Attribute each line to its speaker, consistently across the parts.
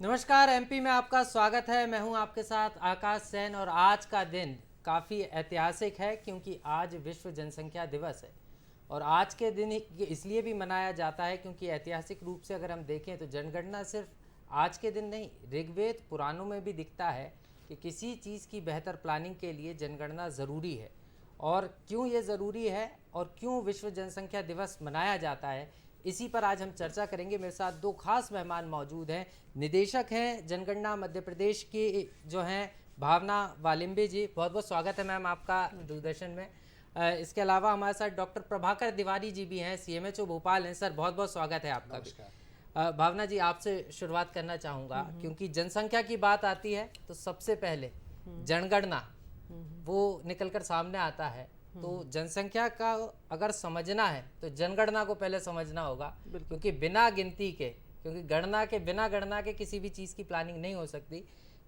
Speaker 1: नमस्कार एमपी में आपका स्वागत है। मैं हूं आपके साथ आकाश सेन और आज का दिन काफ़ी ऐतिहासिक है क्योंकि आज विश्व जनसंख्या दिवस है। और आज के दिन इसलिए भी मनाया जाता है क्योंकि ऐतिहासिक रूप से अगर हम देखें तो जनगणना सिर्फ आज के दिन नहीं, ऋग्वेद पुराणों में भी दिखता है कि किसी चीज़ की बेहतर प्लानिंग के लिए जनगणना ज़रूरी है। और क्यों ये ज़रूरी है और क्यों विश्व जनसंख्या दिवस मनाया जाता है, इसी पर आज हम चर्चा करेंगे। मेरे साथ दो खास मेहमान मौजूद हैं। निदेशक हैं जनगणना मध्य प्रदेश की जो हैं भावना वालिम्बे जी, बहुत बहुत स्वागत है मैम आपका दूरदर्शन में। इसके अलावा हमारे साथ डॉक्टर प्रभाकर तिवारी जी भी हैं, सीएमएचओ भोपाल हैं। सर बहुत बहुत स्वागत है आपका भी। भावना जी, आपसे शुरुआत करना चाहूँगा क्योंकि जनसंख्या की बात आती है तो सबसे पहले जनगणना वो निकल कर सामने आता है। तो जनसंख्या का अगर समझना है तो जनगणना को पहले समझना होगा, क्योंकि बिना गिनती के, क्योंकि गणना के बिना गणना के किसी भी चीज़ की प्लानिंग नहीं हो सकती।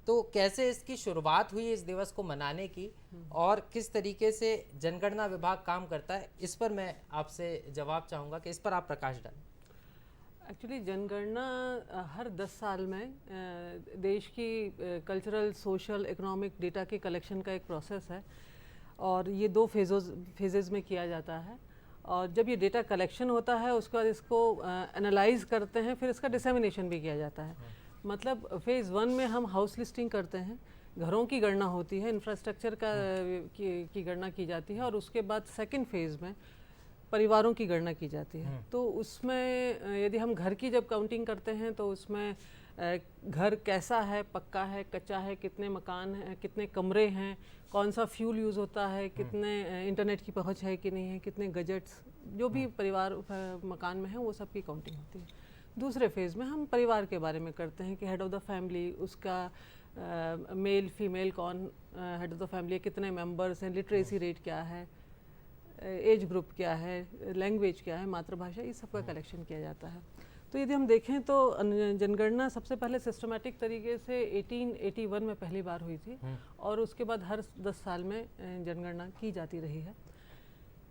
Speaker 1: तो कैसे इसकी शुरुआत हुई इस दिवस को मनाने की और किस तरीके से जनगणना विभाग काम करता है, इस पर मैं आपसे जवाब चाहूँगा कि इस पर आप प्रकाश डालें।
Speaker 2: एक्चुअली जनगणना हर 10 साल में देश की कल्चरल, सोशल, इकोनॉमिक डेटा के कलेक्शन का एक प्रोसेस है और ये दो फेजेज़ में किया जाता है। और जब ये डेटा कलेक्शन होता है उसके बाद इसको एनालाइज करते हैं, फिर इसका डिसेमिनेशन भी किया जाता है। मतलब फेज़ 1 में हम हाउस लिस्टिंग करते हैं, घरों की गणना होती है, इंफ्रास्ट्रक्चर का की गणना की जाती है, और उसके बाद सेकंड फेज़ में परिवारों की गणना की जाती है। तो उसमें यदि हम घर की जब काउंटिंग करते हैं तो उसमें घर कैसा है, पक्का है, कच्चा है, कितने मकान हैं, कितने कमरे हैं, कौन सा फ्यूल यूज़ होता है, कितने इंटरनेट की पहुंच है कि नहीं है, कितने गजट्स, जो भी परिवार मकान में है वो सब की काउंटिंग होती है। दूसरे फेज़ में हम परिवार के बारे में करते हैं कि हेड ऑफ़ द फैमिली, उसका मेल फीमेल कौन हेड ऑफ़ द फैमिली, कितने मेंबर्स हैं, लिटरेसी रेट क्या है, एज ग्रुप क्या है, लैंग्वेज क्या है, मातृभाषा, इस सब का कलेक्शन किया जाता है। तो यदि हम देखें तो जनगणना सबसे पहले सिस्टमेटिक तरीके से 1881 में पहली बार हुई थी और उसके बाद हर 10 साल में जनगणना की जाती रही है।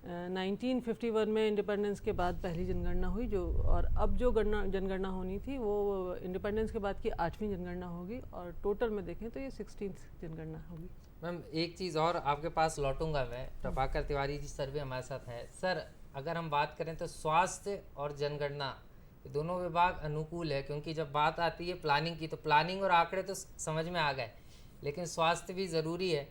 Speaker 2: 1951 में इंडिपेंडेंस के बाद पहली जनगणना हुई, जो और अब जो जनगणना होनी थी वो इंडिपेंडेंस के बाद की 8वीं जनगणना होगी, और टोटल में देखें तो ये 16th जनगणना होगी।
Speaker 1: मैम एक चीज़ और आपके पास लौटूंगा मैं, प्रभाकर तिवारी जी सर भी हमारे साथ है। सर अगर हम बात करें तो स्वास्थ्य और जनगणना दोनों विभाग अनुकूल है, क्योंकि जब बात आती है प्लानिंग की तो प्लानिंग और आंकड़े तो समझ में आ गए, लेकिन स्वास्थ्य भी ज़रूरी है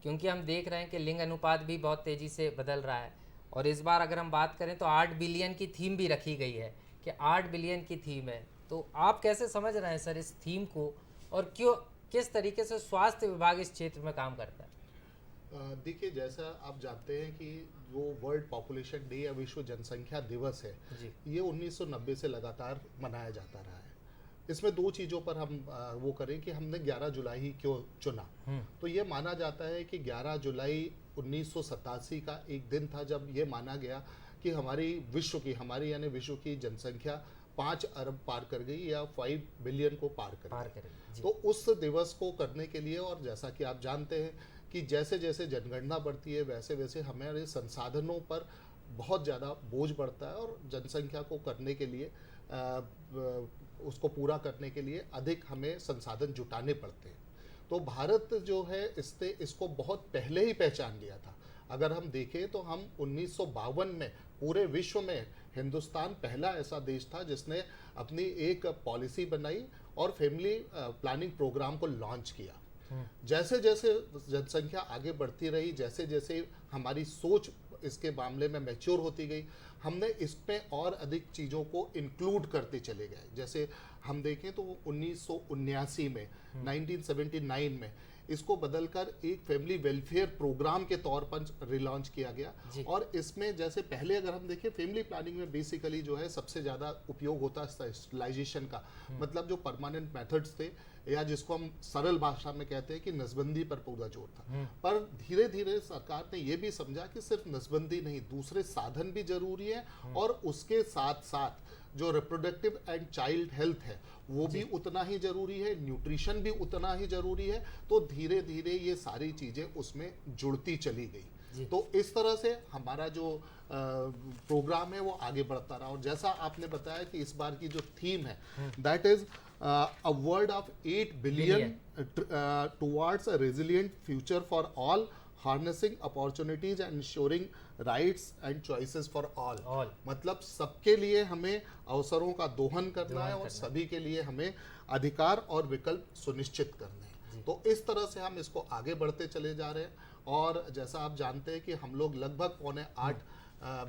Speaker 1: क्योंकि हम देख रहे हैं कि लिंग अनुपात भी बहुत तेज़ी से बदल रहा है। और इस बार अगर हम बात करें तो 8 बिलियन की थीम भी रखी गई है कि 8 बिलियन की थीम है। तो आप कैसे समझ रहे हैं सर इस थीम को, और क्यों, किस तरीके से स्वास्थ्य विभाग इस क्षेत्र में काम करता है?
Speaker 3: देखिए, जैसा आप जानते हैं कि जो वर्ल्ड पॉपुलेशन डे या विश्व जनसंख्या दिवस है
Speaker 1: जी।
Speaker 3: ये 1990 से लगातार मनाया जाता रहा है। इसमें दो चीज़ों पर हम वो करें कि हमने 11 जुलाई ही क्यों चुना। तो ये माना जाता है कि 11 जुलाई 1987 का एक दिन था जब ये माना गया कि हमारी यानी विश्व की जनसंख्या 5 अरब पार कर गई या 5 बिलियन को पार कर गई। तो उस दिवस को करने के लिए, और जैसा कि आप जानते हैं कि जैसे जैसे जनगणना बढ़ती है वैसे वैसे हमारे संसाधनों पर बहुत ज़्यादा बोझ बढ़ता है, और जनसंख्या को करने के लिए उसको पूरा करने के लिए अधिक हमें संसाधन जुटाने पड़ते हैं। तो भारत जो है इसको बहुत पहले ही पहचान लिया था। अगर हम देखें तो हम 1952 में पूरे विश्व में हिंदुस्तान पहला ऐसा देश था जिसने अपनी एक पॉलिसी बनाई और फैमिली प्लानिंग प्रोग्राम को लॉन्च किया। जैसे जैसे जनसंख्या आगे बढ़ती रही, जैसे जैसे हमारी सोच इसके मामले में मैच्योर होती गई, हमने इसमें और अधिक चीज़ों को इंक्लूड करते चले गए। जैसे हम देखें तो 1979 में 1979 में इसको बदलकर एक फैमिली वेलफेयर प्रोग्राम के तौर पर रिलॉन्च किया गया। और इसमें जैसे पहले अगर हम देखें फैमिली प्लानिंग में बेसिकली जो है सबसे ज़्यादा उपयोग होता है स्टेलाइजेशन का, मतलब जो परमानेंट मेथड्स थे या जिसको हम सरल भाषा में कहते हैं कि नसबंदी पर पूरा जोर था। पर धीरे धीरे सरकार ने यह भी समझा कि सिर्फ नसबंदी नहीं, दूसरे साधन भी जरूरी है, और उसके साथ साथ जो रिप्रोडक्टिव एंड चाइल्ड हेल्थ है वो भी उतना ही जरूरी है, न्यूट्रिशन भी उतना ही जरूरी है। तो धीरे धीरे ये सारी चीजें उसमें जुड़ती चली गई। तो इस तरह से हमारा जो प्रोग्राम है वो आगे बढ़ता रहा। और जैसा आपने बताया कि इस बार की जो थीम है that is a world of 8 billion towards a resilient future for all, harnessing opportunities and ensuring rights and choices for all. मतलब सबके लिए हमें अवसरों का दोहन करना है और सभी के लिए हमें अधिकार और विकल्प सुनिश्चित करने हैं। तो इस तरह से हम इसको आगे बढ़ते चले जा रहे हैं और जैसा आप जानते हैं कि हम लोग लगभग 8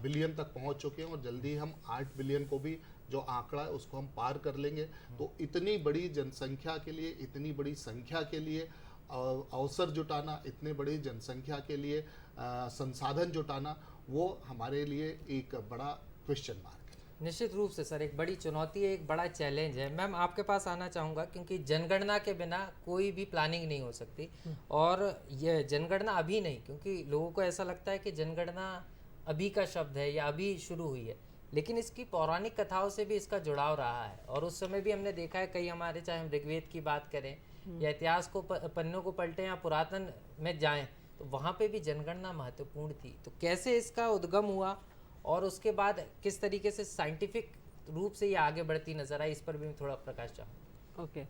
Speaker 3: बिलियन तक पहुंच चुके हैं और जल्दी हम 8 बिलियन को भी जो आंकड़ा है उसको हम पार कर लेंगे। तो इतनी बड़ी जनसंख्या के लिए, इतनी बड़ी संख्या के लिए अवसर जुटाना, इतने बड़ी जनसंख्या के लिए संसाधन जुटाना, वो हमारे लिए एक बड़ा क्वेश्चन मार्क है।
Speaker 1: निश्चित रूप से सर, एक बड़ी चुनौती है, एक बड़ा चैलेंज है। मैम आपके पास आना चाहूँगा क्योंकि जनगणना के बिना कोई भी प्लानिंग नहीं हो सकती और ये जनगणना अभी नहीं, क्योंकि लोगों को ऐसा लगता है कि जनगणना अभी का शब्द है या अभी शुरू हुई है, लेकिन इसकी पौराणिक कथाओं से भी इसका जुड़ाव रहा है और उस समय भी हमने देखा है कई हमारे, चाहे हम ऋग्वेद की बात करें या इतिहास को पन्नों को पलटें या पुरातन में जाएं, तो वहाँ पे भी जनगणना महत्वपूर्ण थी। तो कैसे इसका उद्गम हुआ और उसके बाद किस तरीके से साइंटिफिक रूप से ये आगे बढ़ती नजर आई, इस पर भी मैं थोड़ा प्रकाश चाहूँ।
Speaker 2: ओके,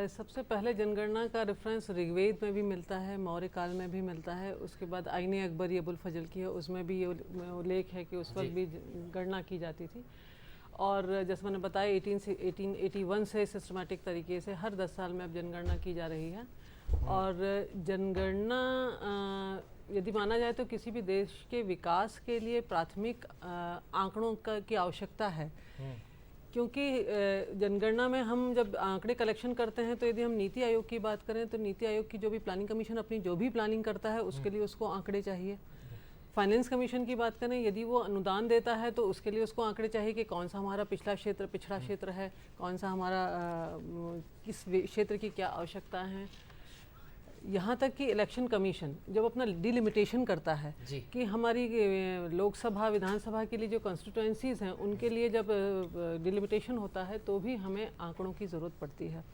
Speaker 2: सबसे पहले जनगणना का रेफरेंस ऋग्वेद में भी मिलता है, मौर्य काल में भी मिलता है। उसके बाद आईने अकबरी अबुल फजल की है, उसमें भी ये उल्लेख है कि उस वक्त भी गणना की जाती थी। और जैसे मैंने बताया 1881 से सिस्टमेटिक तरीके से हर 10 साल में अब जनगणना की जा रही है। और जनगणना यदि माना जाए तो किसी भी देश के विकास के लिए प्राथमिक आंकड़ों की आवश्यकता है, क्योंकि जनगणना में हम जब आंकड़े कलेक्शन करते हैं तो यदि हम नीति आयोग की बात करें तो नीति आयोग की जो भी प्लानिंग कमीशन अपनी जो भी प्लानिंग करता है उसके लिए उसको आंकड़े चाहिए। फाइनेंस कमीशन की बात करें, यदि वो अनुदान देता है तो उसके लिए उसको आंकड़े चाहिए कि कौन सा हमारा पिछड़ा क्षेत्र है, कौन सा हमारा किस क्षेत्र की क्या आवश्यकता है। यहाँ तक कि इलेक्शन कमीशन जब अपना डिलिमिटेशन करता है कि हमारी लोकसभा विधानसभा के लिए जो कॉन्स्टिट्यूएंसीज़ हैं उनके लिए जब डिलिमिटेशन होता है तो भी हमें आंकड़ों की ज़रूरत पड़ती है।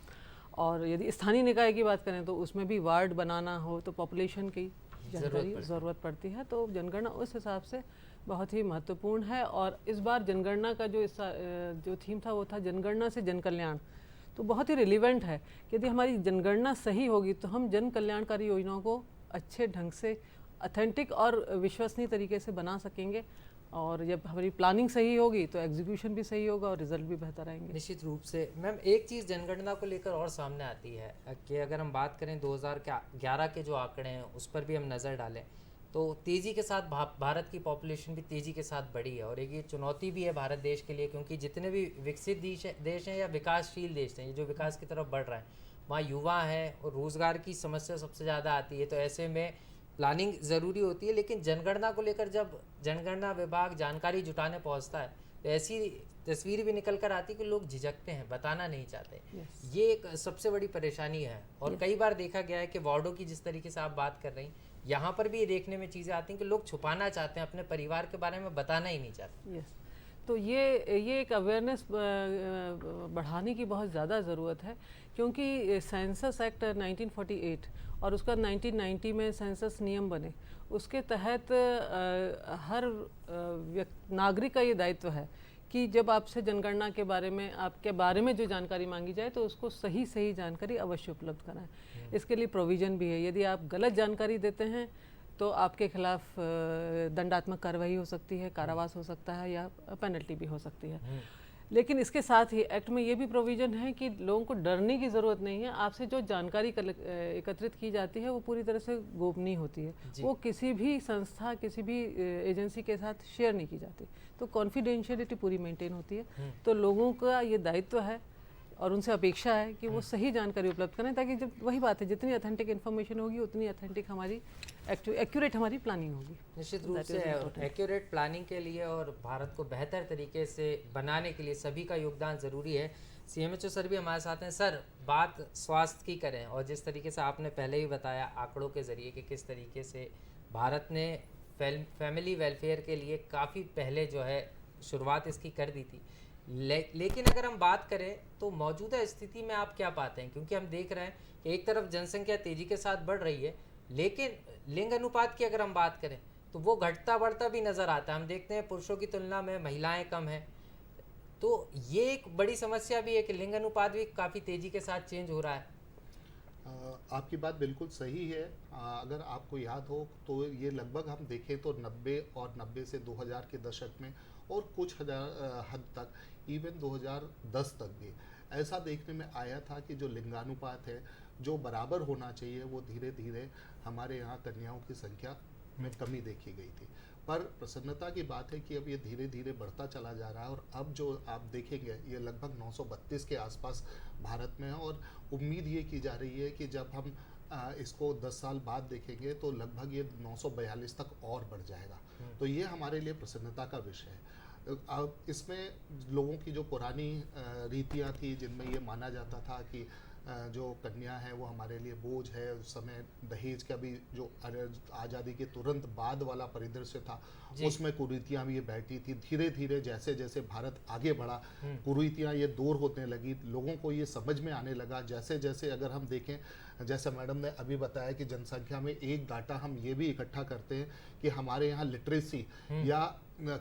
Speaker 2: और यदि स्थानीय निकाय की बात करें तो उसमें भी वार्ड बनाना हो तो पॉपुलेशन की जानकारी ज़रूरत पड़ती है। तो जनगणना उस हिसाब से बहुत ही महत्वपूर्ण है। और इस बार जनगणना का जो थीम था वो था जनगणना से जन कल्याण, तो बहुत ही रिलेवेंट है कि यदि हमारी जनगणना सही होगी तो हम जन कल्याणकारी योजनाओं को अच्छे ढंग से ऑथेंटिक और विश्वसनीय तरीके से बना सकेंगे। और जब हमारी प्लानिंग सही होगी तो एग्जीक्यूशन भी सही होगा और रिजल्ट भी बेहतर आएंगे।
Speaker 1: निश्चित रूप से। मैम एक चीज़ जनगणना को लेकर और सामने आती है कि अगर हम बात करें 2011 के जो आंकड़े हैं उस पर भी हम नज़र डालें तो तेज़ी के साथ भारत की पॉपुलेशन भी तेज़ी के साथ बढ़ी है और एक ये चुनौती भी है भारत देश के लिए, क्योंकि जितने भी विकसित देश हैं या विकासशील देश हैं, ये जो विकास की तरफ बढ़ रहा है, वहाँ युवा है और रोज़गार की समस्या सबसे ज़्यादा आती है। तो ऐसे में प्लानिंग ज़रूरी होती है, लेकिन जनगणना को लेकर जब जनगणना विभाग जानकारी जुटाने पहुँचता है तो ऐसी तस्वीर भी निकल कर आती है कि लोग झिझकते हैं, बताना नहीं चाहते। ये एक सबसे बड़ी परेशानी है। और कई बार देखा गया है कि वार्डों की जिस तरीके से आप बात कर रही, यहाँ पर भी ये देखने में चीज़ें आती हैं कि लोग छुपाना चाहते हैं, अपने परिवार के बारे में बताना ही नहीं चाहते।
Speaker 2: तो ये एक अवेयरनेस बढ़ाने की बहुत ज़्यादा ज़रूरत है, क्योंकि सेंसस एक्ट 1948 और उसका 1990 में सेंसस नियम बने, उसके तहत हर नागरिक का ये दायित्व है कि जब आपसे जनगणना के बारे में, आपके बारे में जो जानकारी मांगी जाए तो उसको सही जानकारी अवश्य उपलब्ध कराएं। इसके लिए प्रोविज़न भी है, यदि आप गलत जानकारी देते हैं तो आपके खिलाफ दंडात्मक कार्रवाई हो सकती है, कारावास हो सकता है या पेनल्टी भी हो सकती है। लेकिन इसके साथ ही एक्ट में ये भी प्रोविज़न है कि लोगों को डरने की ज़रूरत नहीं है। आपसे जो जानकारी एकत्रित की जाती है वो पूरी तरह से गोपनीय होती है, वो किसी भी संस्था, किसी भी एजेंसी के साथ शेयर नहीं की जाती, तो कॉन्फिडेंशियलिटी पूरी मेंटेन होती है। तो लोगों का ये दायित्व है और उनसे अपेक्षा है कि वो सही जानकारी उपलब्ध करें, ताकि जब वही बात है, जितनी ऑथेंटिक इन्फॉर्मेशन होगी उतनी ऑथेंटिक हमारी एक्यूरेट हमारी प्लानिंग होगी।
Speaker 1: निश्चित रूप से एक्यूरेट प्लानिंग के लिए और भारत को बेहतर तरीके से बनाने के लिए सभी का योगदान ज़रूरी है। CMHO सर भी हमारे साथ हैं। सर, बात स्वास्थ्य की करें और जिस तरीके से आपने पहले ही बताया आंकड़ों के ज़रिए कि किस तरीके से भारत ने फैमिली वेलफेयर के लिए काफ़ी पहले जो है शुरुआत इसकी कर दी थी, लेकिन अगर हम बात करें तो मौजूदा स्थिति में आप क्या पाते हैं, क्योंकि हम देख रहे हैं कि एक तरफ जनसंख्या तेज़ी के साथ बढ़ रही है, लेकिन लिंग अनुपात की अगर हम बात करें तो वो घटता बढ़ता भी नज़र आता है। हम देखते हैं पुरुषों की तुलना में महिलाएं कम हैं। तो ये एक बड़ी समस्या भी है कि लिंग अनुपात भी काफ़ी तेज़ी के साथ चेंज हो रहा है।
Speaker 3: आपकी बात बिल्कुल सही है। अगर आपको याद हो तो ये लगभग हम देखें तो 90 और 90 से 2000 के दशक में और कुछ हद तक इवन 2010 तक भी ऐसा देखने में आया था कि जो लिंगानुपात है जो बराबर होना चाहिए वो धीरे धीरे हमारे यहाँ कन्याओं की संख्या में कमी देखी गई थी। पर प्रसन्नता की बात है कि अब ये धीरे धीरे बढ़ता चला जा रहा है और अब जो आप देखेंगे ये लगभग 932 के आसपास भारत में है और उम्मीद ये की जा रही है कि जब हम इसको 10 साल बाद देखेंगे तो लगभग ये 942 तक और बढ़ जाएगा। तो ये हमारे लिए प्रसन्नता का विषय है। अब इसमें लोगों की जो पुरानी रीतियाँ थी जिनमें ये माना जाता था कि जो कन्या है वो हमारे लिए बोझ है, उस समय दहेज का भी जो आज़ादी के तुरंत बाद वाला परिदृश्य था उसमें कुरीतियाँ भी ये बैठी थी। धीरे धीरे जैसे जैसे भारत आगे बढ़ा कुरीतियाँ ये दूर होने लगी, लोगों को ये समझ में आने लगा। जैसे जैसे अगर हम देखें, जैसे मैडम ने अभी बताया कि जनसंख्या में एक डाटा हम ये भी इकट्ठा करते हैं कि हमारे यहाँ लिटरेसी या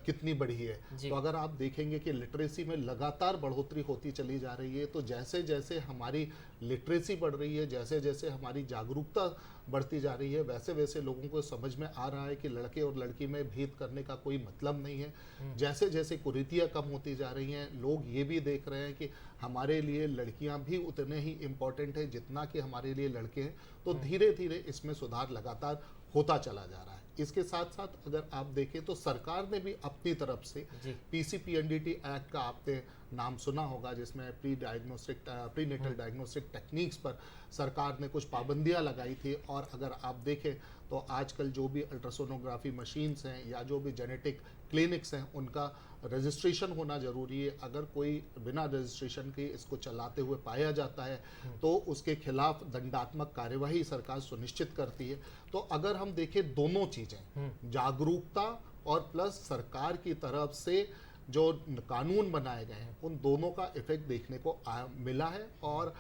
Speaker 3: कितनी बढ़ी है। तो अगर आप देखेंगे कि लिटरेसी में लगातार बढ़ोतरी होती चली जा रही है। तो जैसे जैसे हमारी लिटरेसी बढ़ रही है, जैसे जैसे हमारी जागरूकता बढ़ती जा रही है, वैसे वैसे लोगों को समझ में आ रहा है कि लड़के और लड़की में भेद करने का कोई मतलब नहीं है। जैसे जैसे कुरीतियाँ कम होती जा रही हैं, लोग ये भी देख रहे हैं कि हमारे लिए लड़कियां भी उतने ही इम्पोर्टेंट है जितना कि हमारे लिए लड़के हैं। तो धीरे धीरे इसमें सुधार लगातार होता चला जा रहा है। इसके साथ साथ अगर आप देखें तो सरकार ने भी अपनी तरफ से पीसीपीएनडीटी एक्ट का आपने नाम सुना होगा, जिसमें प्री नेटल डायग्नोस्टिक टेक्निक्स पर सरकार ने कुछ पाबंदियां लगाई थी। और अगर आप देखें तो आजकल जो भी अल्ट्रासोनोग्राफी मशीन्स हैं या जो भी जेनेटिक क्लिनिक्स हैं उनका रजिस्ट्रेशन होना ज़रूरी है। अगर कोई बिना रजिस्ट्रेशन के इसको चलाते हुए पाया जाता है तो उसके खिलाफ दंडात्मक कार्यवाही सरकार सुनिश्चित करती है। तो अगर हम देखें दोनों चीज़ें, जागरूकता और प्लस सरकार की तरफ से जो कानून बनाए गए हैं, उन दोनों का इफेक्ट देखने को मिला है। और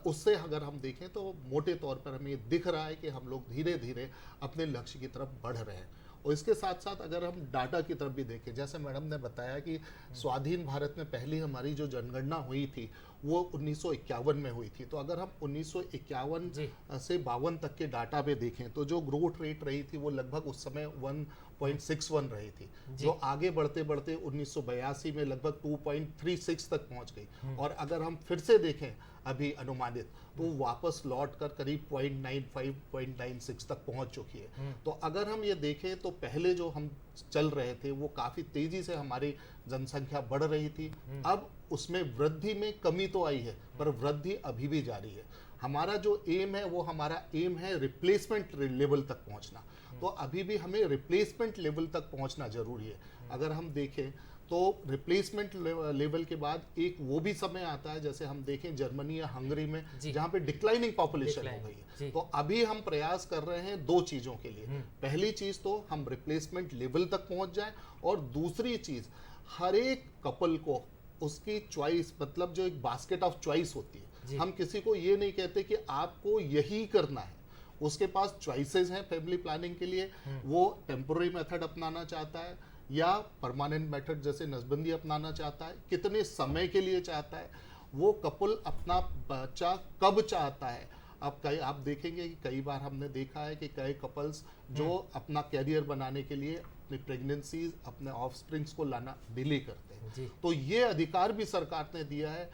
Speaker 3: उससे अगर हम देखें तो मोटे तौर पर हमें दिख रहा है कि हम लोग धीरे धीरे अपने लक्ष्य की तरफ बढ़ रहे हैं। और इसके साथ साथ अगर हम डाटा की तरफ भी देखें, जैसे मैडम ने बताया कि स्वाधीन भारत में पहली हमारी जो जनगणना हुई थी वो 1951 में हुई थी। तो अगर हम 1951 से 52 तक के डाटा पे देखें तो जो ग्रोथ रेट रही थी वो लगभग उस समय 1.61 रही थी, जो आगे बढ़ते बढ़ते 1982 में लगभग 2.36 तक पहुंच गई। और अगर हम फिर से देखें अभी अनुमानित तो वापस लौट कर करीब 0.95-0.96 तक पहुंच चुकी है। तो अगर हम ये देखें तो पहले जो हम चल रहे थे वो काफ़ी तेज़ी से हमारी जनसंख्या बढ़ रही थी। अब उसमें वृद्धि में कमी तो आई है पर वृद्धि अभी भी जारी है। हमारा जो एम है वो हमारा एम है रिप्लेसमेंट लेवल तक पहुंचना। तो अभी भी हमें रिप्लेसमेंट लेवल तक पहुंचना जरूरी है। अगर हम देखें तो रिप्लेसमेंट लेवल के बाद एक वो भी समय आता है, जैसे हम देखें जर्मनी या हंगरी में जहाँ पे डिक्लाइनिंग पॉपुलेशन हो गई है। तो अभी हम प्रयास कर रहे हैं दो चीज़ों के लिए। पहली चीज़ तो हम रिप्लेसमेंट लेवल तक पहुंच जाए और दूसरी चीज़ हर एक कपल को उसकी चॉइस, मतलब जो एक बास्केट ऑफ चॉइस होती है, हम किसी को ये नहीं कहते कि आपको यही करना है। उसके पास चॉइसेस हैं फैमिली प्लानिंग के लिए। वो टेम्पोररी मेथड अपनाना चाहता है या परमानेंट मेथड जैसे नसबंदी अपनाना चाहता है, कितने समय के लिए चाहता है, वो कपल अपना बच्चा कब चाहता है। अब आप देखेंगे कि कई बार हमने देखा है कि कई कपल्स जो अपना कैरियर बनाने के लिए अपनी प्रेगनेंसीज, अपने ऑफस्प्रिंग्स को लाना डिले करते हैं। तो ये अधिकार भी सरकार ने दिया है,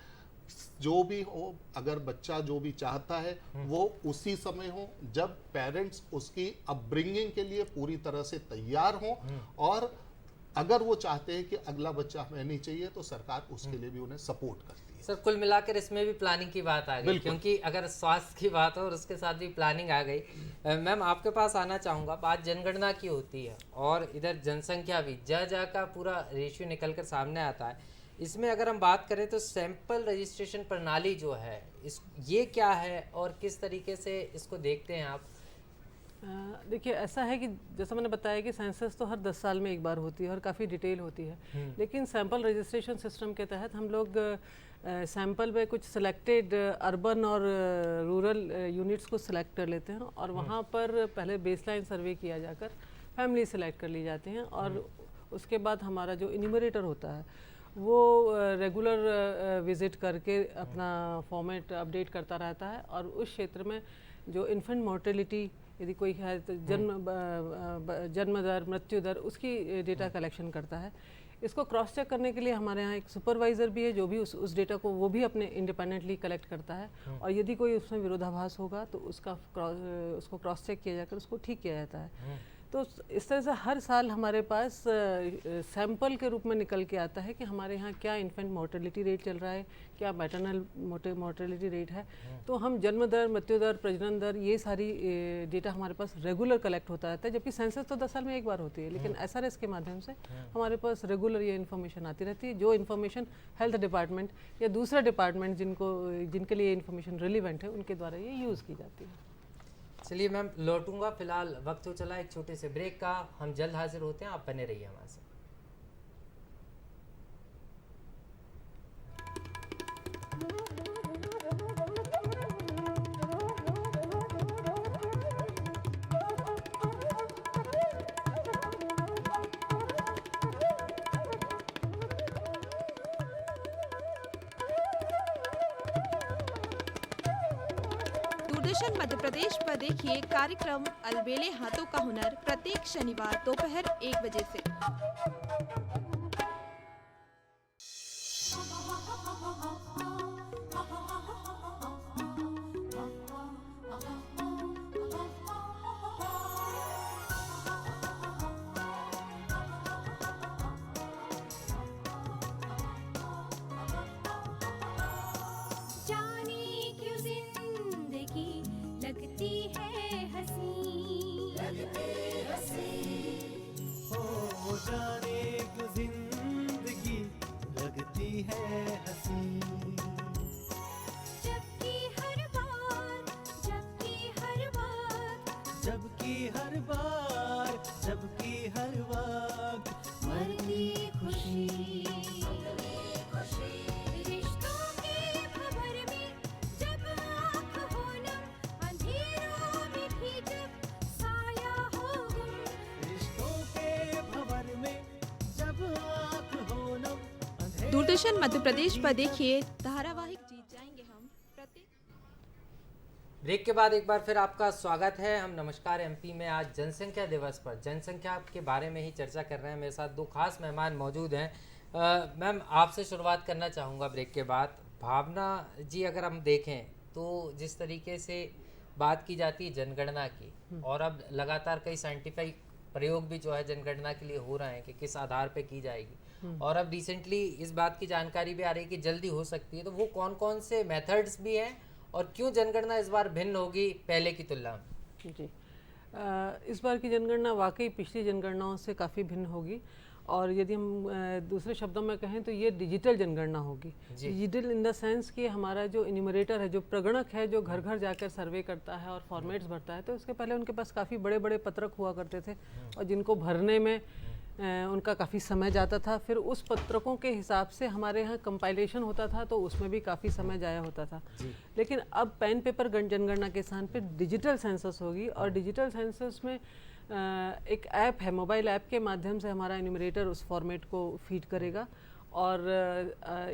Speaker 3: जो भी हो, अगर बच्चा जो भी चाहता है वो उसी समय हो जब पेरेंट्स उसकी अपब्रिंगिंग के लिए पूरी तरह से तैयार हों। और अगर वो चाहते हैं कि अगला बच्चा हमें नहीं चाहिए तो सरकार उसके लिए भी उन्हें सपोर्ट करती है।
Speaker 1: सर, कुल मिलाकर इसमें भी प्लानिंग की बात आ गई, क्योंकि अगर स्वास्थ्य की बात हो और उसके साथ भी प्लानिंग आ गई। मैम, आपके पास आना चाहूँगा। बात जनगणना की होती है और इधर जनसंख्या भी जा का पूरा रेशियो निकल कर सामने आता है। इसमें अगर हम बात करें तो सैंपल रजिस्ट्रेशन प्रणाली जो है ये क्या है और किस तरीके से इसको देखते हैं आप?
Speaker 2: देखिए, ऐसा है कि जैसा मैंने बताया कि सेंसस तो हर 10 साल में एक बार होती है और काफ़ी डिटेल होती है। लेकिन सैंपल रजिस्ट्रेशन सिस्टम के तहत हम लोग सैंपल में कुछ सिलेक्टेड अर्बन और रूरल यूनिट्स को सिलेक्ट कर लेते हैं और वहाँ पर पहले बेसलाइन सर्वे किया जाकर फैमिली सेलेक्ट कर ली जाती हैं और उसके बाद हमारा जो इन्यूमरेटर होता है वो रेगुलर विज़िट करके अपना फॉर्मेट अपडेट करता रहता है और उस क्षेत्र में जो इन्फेंट मोर्टेलिटी यदि कोई है तो जन्म दर, मृत्यु दर, उसकी डेटा कलेक्शन करता है। इसको क्रॉस चेक करने के लिए हमारे यहाँ एक सुपरवाइज़र भी है जो भी उस डेटा को वो भी अपने इंडिपेंडेंटली कलेक्ट करता है और यदि कोई उसमें विरोधाभास होगा तो उसको क्रॉस चेक किया जाकर उसको ठीक किया जाता है। तो इस तरह से हर साल हमारे पास सैंपल के रूप में निकल के आता है कि हमारे यहाँ क्या इन्फेंट मोर्टेलिटी रेट चल रहा है, क्या मैटरनल मोर्टेलिटी रेट है। तो हम जन्म दर, मृत्यु दर, प्रजनन दर, ये सारी डेटा हमारे पास रेगुलर कलेक्ट होता रहता है, जबकि सेंसस तो 10 साल में एक बार होती है, लेकिन SRS के माध्यम से हमारे पास रेगुलर ये इन्फॉर्मेशन आती रहती है, जो इन्फॉर्मेशन हेल्थ डिपार्टमेंट या दूसरा डिपार्टमेंट जिनके लिए इन्फॉर्मेशन रिलीवेंट है उनके द्वारा ये यूज़ की जाती है।
Speaker 1: चलिए मैम, लौटूंगा, फिलहाल वक्त हो चला एक छोटे से ब्रेक का, हम जल्द हाजिर होते हैं, आप बने रहिए हमारे साथ।
Speaker 4: दूरदर्शन मध्य प्रदेश पर देखिए कार्यक्रम अलबेले हाथों का हुनर प्रत्येक शनिवार दोपहर 1 बजे से। दूरदर्शन मध्य प्रदेश पर देखिए धारावाहिक जीत जाएंगे हम प्रत्येक।
Speaker 1: ब्रेक के बाद एक बार फिर आपका स्वागत है। हम नमस्कार MP में आज जनसंख्या दिवस पर जनसंख्या के बारे में ही चर्चा कर रहे हैं। मेरे साथ दो खास मेहमान मौजूद हैं। मैम, आपसे शुरुआत करना चाहूँगा ब्रेक के बाद। भावना जी, अगर हम देखें तो जिस तरीके से बात की जाती है जनगणना की, और अब लगातार कई साइंटिफिक प्रयोग भी जो है जनगणना के लिए हो रहे हैं कि किस आधार पे की जाएगी, और अब रिसेंटली इस बात की जानकारी भी आ रही है कि जल्दी हो सकती है, तो वो कौन कौन से मेथड्स भी हैं और क्यों जनगणना इस बार भिन्न होगी पहले की तुलना में?
Speaker 2: जी, इस बार की जनगणना वाकई पिछली जनगणनाओं से काफ़ी भिन्न होगी, और यदि हम दूसरे शब्दों में कहें तो ये डिजिटल जनगणना होगी। डिजिटल इन द सेंस कि हमारा जो इन्यूमरेटर है, जो प्रगणक है, जो घर घर जाकर सर्वे करता है और फॉर्मेट्स भरता है, तो उसके पहले उनके पास काफ़ी बड़े बड़े पत्रक हुआ करते थे और जिनको भरने में उनका काफ़ी समय जाता था। फिर उस पत्रकों के हिसाब से हमारे यहाँ कंपाइलेशन होता था, तो उसमें भी काफ़ी समय जाया होता था। लेकिन अब पेन पेपर जनगणना के स्थान पर डिजिटल सेंसस होगी, और डिजिटल सेंसस में एक ऐप है, मोबाइल ऐप के माध्यम से हमारा इन्यूमरेटर उस फॉर्मेट को फीड करेगा, और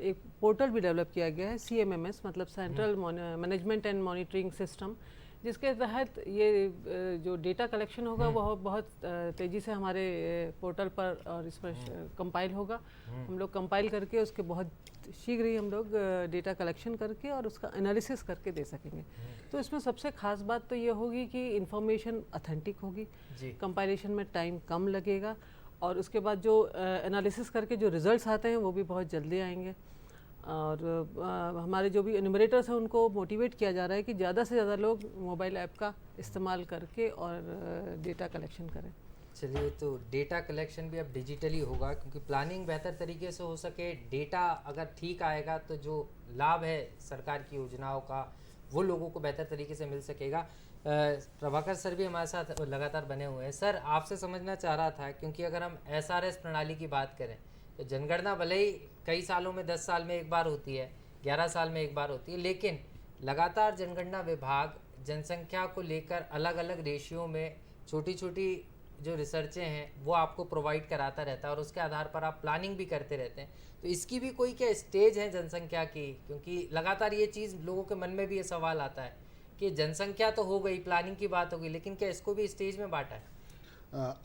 Speaker 2: एक पोर्टल भी डेवलप किया गया है, CMMS मतलब central management and monitoring system, जिसके तहत ये जो डेटा कलेक्शन होगा वह बहुत तेज़ी से हमारे पोर्टल पर और इस पर कंपाइल होगा। हम लोग कंपाइल करके उसके बहुत शीघ्र ही हम लोग डेटा कलेक्शन करके और उसका एनालिसिस करके दे सकेंगे। तो इसमें सबसे खास बात तो ये होगी कि इंफॉर्मेशन ऑथेंटिक होगी, कंपाइलेशन में टाइम कम लगेगा, और उसके बाद जो एनालिसिस करके जो रिजल्ट्स आते हैं वो भी बहुत जल्दी आएंगे। और हमारे जो भी एन्यूमरेटर्स हैं उनको मोटिवेट किया जा रहा है कि ज़्यादा से ज़्यादा लोग मोबाइल ऐप का इस्तेमाल करके और डेटा कलेक्शन करें।
Speaker 1: चलिए, तो डेटा कलेक्शन भी अब डिजिटली होगा, क्योंकि प्लानिंग बेहतर तरीके से हो सके, डेटा अगर ठीक आएगा तो जो लाभ है सरकार की योजनाओं का वो लोगों को बेहतर तरीके से मिल सकेगा। प्रभाकर सर भी हमारे साथ लगातार बने हुए हैं। सर, आपसे समझना चाह रहा था, क्योंकि अगर हम SRS प्रणाली की बात करें तो जनगणना भले ही कई सालों में 10 साल में एक बार होती है, 11 साल में एक बार होती है, लेकिन लगातार जनगणना विभाग जनसंख्या को लेकर अलग अलग रेशियो में छोटी छोटी जो रिसर्चें हैं वो आपको प्रोवाइड कराता रहता है और उसके आधार पर आप प्लानिंग भी करते रहते हैं। तो इसकी भी कोई क्या स्टेज है जनसंख्या की? क्योंकि लगातार ये चीज़ लोगों के मन में भी ये सवाल आता है कि जनसंख्या तो हो गई, प्लानिंग की बात हो गई, लेकिन क्या इसको भी स्टेज में बांटा है?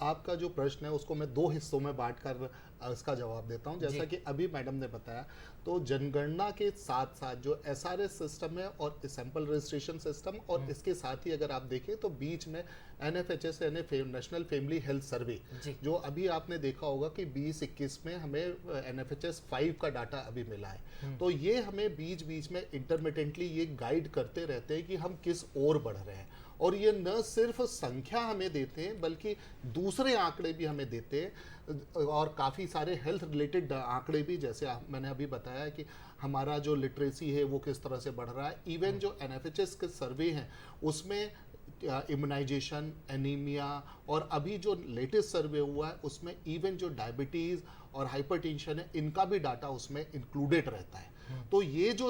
Speaker 3: आपका जो प्रश्न है उसको मैं दो हिस्सों में बांटकर इसका जवाब देता हूं। जैसा कि अभी मैडम ने बताया, तो जनगणना के साथ साथ जो एसआरएस सिस्टम है और सैंपल रजिस्ट्रेशन सिस्टम, और इसके साथ ही अगर आप देखें तो बीच में एनएफएचएस यानी नेशनल फैमिली हेल्थ सर्वे, जो अभी आपने देखा होगा कि 2021 में हमें एनएफएचएस 5 का डाटा अभी मिला है। तो ये हमें बीच बीच में इंटरमिटेंटली ये गाइड करते रहते हैं कि हम किस ओर बढ़ रहे हैं, और ये न सिर्फ संख्या हमें देते हैं बल्कि दूसरे आंकड़े भी हमें देते हैं, और काफ़ी सारे हेल्थ रिलेटेड आंकड़े भी, जैसे मैंने अभी बताया कि हमारा जो लिटरेसी है वो किस तरह से बढ़ रहा है। इवन जो एनएफएचएस के सर्वे हैं उसमें इम्यूनाइजेशन, एनीमिया, और अभी जो लेटेस्ट सर्वे हुआ है उसमें इवन जो डायबिटीज़ और हाइपरटेंशन है इनका भी डाटा उसमें इंक्लूडेड रहता है। तो ये जो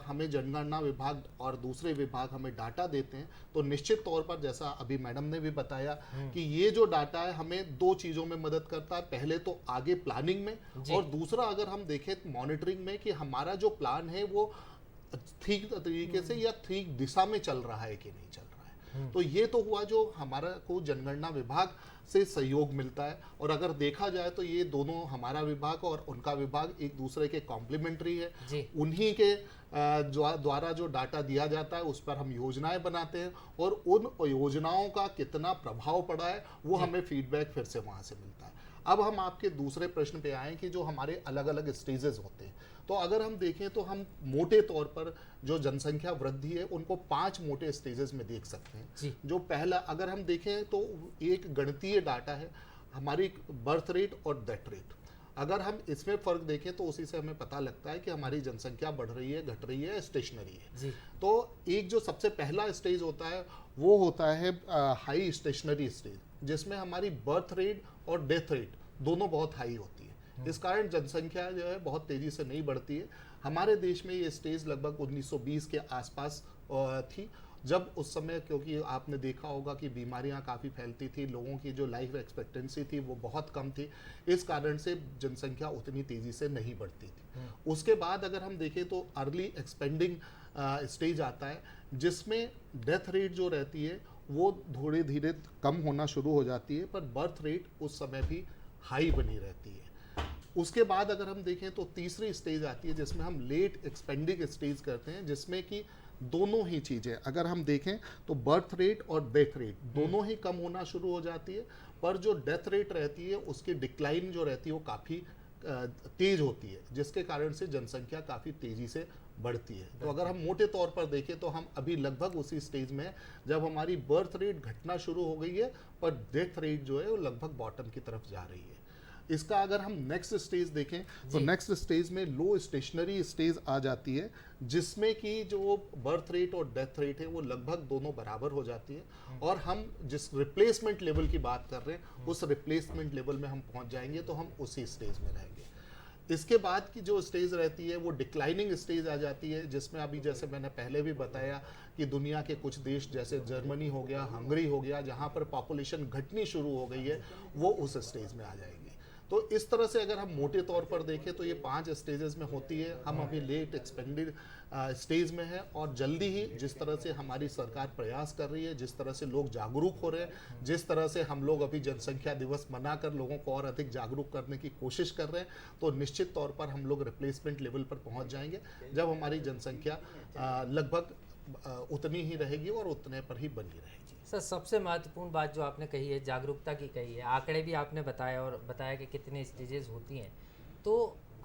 Speaker 3: हमें जनगणना विभाग और दूसरे विभाग हमें डाटा देते हैं, तो निश्चित तौर पर जैसा अभी मैडम ने भी बताया कि ये जो डाटा है हमें दो चीज़ों में मदद करता है। पहले तो आगे प्लानिंग में, और दूसरा अगर हम देखें मॉनिटरिंग में कि हमारा जो प्लान है वो ठीक तरीके से या ठीक दिशा में चल रहा है कि नहीं चल रहा है। तो ये तो हुआ जो हमारा को जनगणना विभाग से सहयोग मिलता है, और अगर देखा जाए तो ये दोनों, हमारा विभाग और उनका विभाग, एक दूसरे के कॉम्प्लीमेंट्री है। उन्हीं के द्वारा जो डाटा दिया जाता है उस पर हम योजनाएं बनाते हैं, और उन योजनाओं का कितना प्रभाव पड़ा है वो हमें फीडबैक फिर से वहाँ से मिलता है। अब हम आपके दूसरे प्रश्न पे आए कि जो हमारे अलग अलग स्टेजेस होते हैं, तो अगर हम देखें तो हम मोटे तौर पर जो जनसंख्या वृद्धि है उनको 5 मोटे स्टेजेस में देख सकते हैं। जो पहला अगर हम देखें तो एक गणितीय डाटा है हमारी बर्थ रेट और डेथ रेट। अगर हम इसमें फ़र्क देखें तो उसी से हमें पता लगता है कि हमारी जनसंख्या बढ़ रही है, घट रही है, स्टेशनरी है। तो एक जो सबसे पहला स्टेज होता है वो होता है हाई स्टेशनरी स्टेज, जिसमें हमारी बर्थ रेट और डेथ रेट दोनों बहुत हाई होती है। इस कारण जनसंख्या जो है बहुत तेज़ी से नहीं बढ़ती है। हमारे देश में ये स्टेज लगभग 1920 के आसपास थी, जब उस समय, क्योंकि आपने देखा होगा कि बीमारियां काफ़ी फैलती थी, लोगों की जो लाइफ एक्सपेक्टेंसी थी वो बहुत कम थी, इस कारण से जनसंख्या उतनी तेज़ी से नहीं बढ़ती थी। उसके बाद अगर हम देखें तो अर्ली एक्सपेंडिंग स्टेज आता है, जिसमें डेथ रेट जो रहती है वो धीरे धीरे कम होना शुरू हो जाती है, पर बर्थ रेट उस समय भी हाई बनी रहती है। उसके बाद अगर हम देखें तो तीसरी स्टेज आती है जिसमें हम लेट एक्सपेंडिंग स्टेज करते हैं, जिसमें कि दोनों ही चीज़ें अगर हम देखें तो बर्थ रेट और डेथ रेट दोनों ही कम होना शुरू हो जाती है, पर जो डेथ रेट रहती है उसकी डिक्लाइन जो रहती है वो काफ़ी तेज होती है, जिसके कारण से जनसंख्या काफ़ी तेज़ी से बढ़ती है। तो अगर हम मोटे तौर पर देखें तो हम अभी लगभग उसी स्टेज में हैं जब हमारी बर्थ रेट घटना शुरू हो गई है, पर डेथ रेट जो है वो लगभग बॉटम की तरफ जा रही है। इसका अगर हम नेक्स्ट स्टेज देखें तो नेक्स्ट स्टेज में लो स्टेशनरी स्टेज आ जाती है, जिसमें कि जो बर्थ रेट और डेथ रेट है वो लगभग दोनों बराबर हो जाती है, और हम जिस रिप्लेसमेंट लेवल की बात कर रहे हैं उस रिप्लेसमेंट लेवल में हम पहुंच जाएंगे, तो हम उसी स्टेज में रहेंगे। इसके बाद की जो स्टेज रहती है वो डिक्लाइनिंग स्टेज आ जाती है, जिसमें अभी जैसे मैंने पहले भी बताया कि दुनिया के कुछ देश जैसे जर्मनी हो गया, हंगरी हो गया, जहाँ पर पॉपुलेशन घटनी शुरू हो गई है, वो उस स्टेज में आ जाएगी। तो इस तरह से अगर हम मोटे तौर पर देखें तो ये 5 स्टेजेस में होती है। हम अभी लेट एक्सपेंडेड स्टेज में है, और जल्दी ही जिस तरह से हमारी सरकार प्रयास कर रही है, जिस तरह से लोग जागरूक हो रहे हैं, जिस तरह से हम लोग अभी जनसंख्या दिवस मनाकर लोगों को और अधिक जागरूक करने की कोशिश कर रहे हैं, तो निश्चित तौर पर हम लोग रिप्लेसमेंट लेवल पर पहुंच जाएंगे जब हमारी जनसंख्या लगभग उतनी ही रहेगी और उतने पर ही बनी रहेगी।
Speaker 1: सर, सबसे महत्वपूर्ण बात जो आपने कही है, जागरूकता की कही है, आंकड़े भी आपने बताया और बताया कि कितने स्टेजेस होती हैं। तो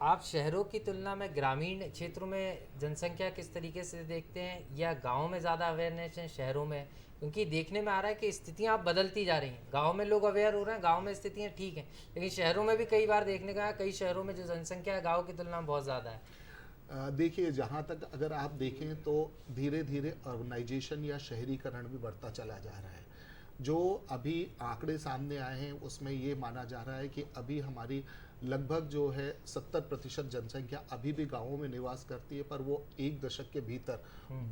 Speaker 1: आप शहरों की तुलना में ग्रामीण क्षेत्रों में जनसंख्या किस तरीके से देखते हैं, या गाँव में ज़्यादा अवेयरनेस है शहरों में? क्योंकि देखने में आ रहा है कि स्थितियाँ अब बदलती जा रही हैं। गाँव में लोग अवेयर हो रहे हैं, गाँव में स्थितियाँ ठीक हैं, लेकिन शहरों में भी कई बार देखने का है, कई शहरों में जो जनसंख्या है गाँव की तुलना में बहुत ज़्यादा है।
Speaker 3: देखिए, जहाँ तक अगर आप देखें तो धीरे धीरे अर्बनाइजेशन या शहरीकरण भी बढ़ता चला जा रहा है। जो अभी आंकड़े सामने आए हैं उसमें ये माना जा रहा है कि अभी हमारी लगभग जो है 70% जनसंख्या अभी भी गांवों में निवास करती है, पर वो एक दशक के भीतर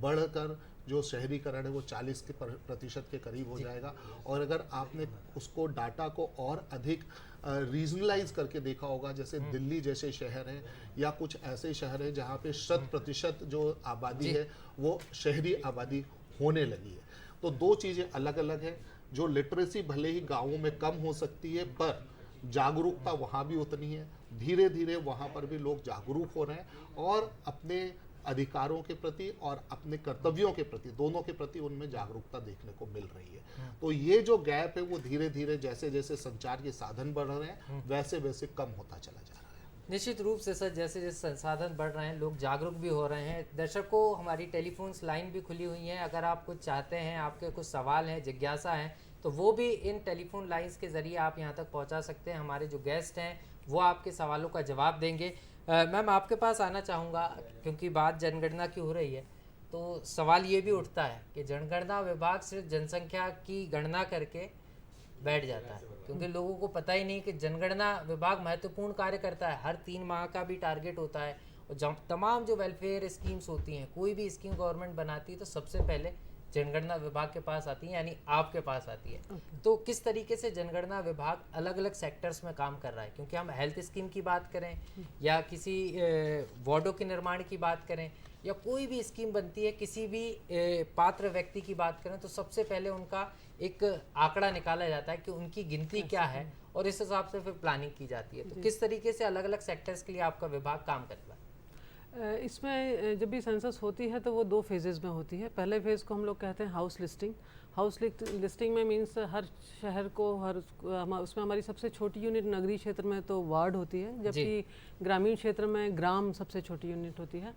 Speaker 3: बढ़कर जो शहरीकरण है वो 40% के करीब हो जाएगा। और अगर आपने उसको डाटा को और अधिक रीजनलाइज करके देखा होगा, जैसे दिल्ली जैसे शहर हैं या कुछ ऐसे शहर हैं जहाँ पे 100% जो आबादी है वो शहरी आबादी होने लगी है। तो दो चीज़ें अलग अलग हैं। जो लिटरेसी भले ही गाँवों में कम हो सकती है, पर जागरूकता वहाँ भी उतनी है। धीरे धीरे वहाँ पर भी लोग जागरूक हो रहे हैं और अपने अधिकारों के प्रति और अपने कर्तव्यों के प्रति, दोनों के प्रति उनमें जागरूकता देखने को मिल रही है। तो ये जो गैप है वो धीरे धीरे जैसे जैसे संचार के साधन बढ़ रहे हैं वैसे वैसे कम होता चला जा रहा है।
Speaker 1: निश्चित रूप से सर, जैसे जैसे संसाधन बढ़ रहे हैं लोग जागरूक भी हो रहे हैं। दर्शकों, हमारी टेलीफोन्स लाइन भी खुली हुई हैं। अगर आप कुछ चाहते हैं, आपके कुछ सवाल हैं, जिज्ञासा है, तो वो भी इन टेलीफोन लाइंस के ज़रिए आप यहाँ तक पहुँचा सकते हैं। हमारे जो गेस्ट हैं वो आपके सवालों का जवाब देंगे। मैम, आपके पास आना चाहूँगा क्योंकि बात जनगणना की हो रही है, तो सवाल ये भी उठता है कि जनगणना विभाग सिर्फ जनसंख्या की गणना करके बैठ जाता है, क्योंकि लोगों को पता ही नहीं कि जनगणना विभाग महत्वपूर्ण कार्य करता है। हर 3 माह का भी टारगेट होता है और जब तमाम जो वेलफेयर स्कीम्स होती हैं, कोई भी स्कीम गवर्नमेंट बनाती है तो सबसे पहले जनगणना विभाग के पास आती है, यानी आपके पास आती है। तो किस तरीके से जनगणना विभाग अलग अलग सेक्टर्स में काम कर रहा है, क्योंकि हम हेल्थ स्कीम की बात करें या किसी वार्डों के निर्माण की बात करें या कोई भी स्कीम बनती है, किसी भी पात्र व्यक्ति की बात करें, तो सबसे पहले उनका एक आंकड़ा निकाला जाता है कि उनकी गिनती क्या है और इस हिसाब से फिर प्लानिंग की जाती है। तो किस तरीके से अलग अलग सेक्टर्स के लिए आपका विभाग काम करता है?
Speaker 2: इसमें जब भी सेंसस होती है तो वो 2 फेजेज़ में होती है। पहले फेज़ को हम लोग कहते हैं हाउस लिस्टिंग। हाउस लिस्टिंग में मीन्स हर शहर को उसमें हमारी सबसे छोटी यूनिट नगरीय क्षेत्र में तो वार्ड होती है, जबकि ग्रामीण क्षेत्र में ग्राम सबसे छोटी यूनिट होती है।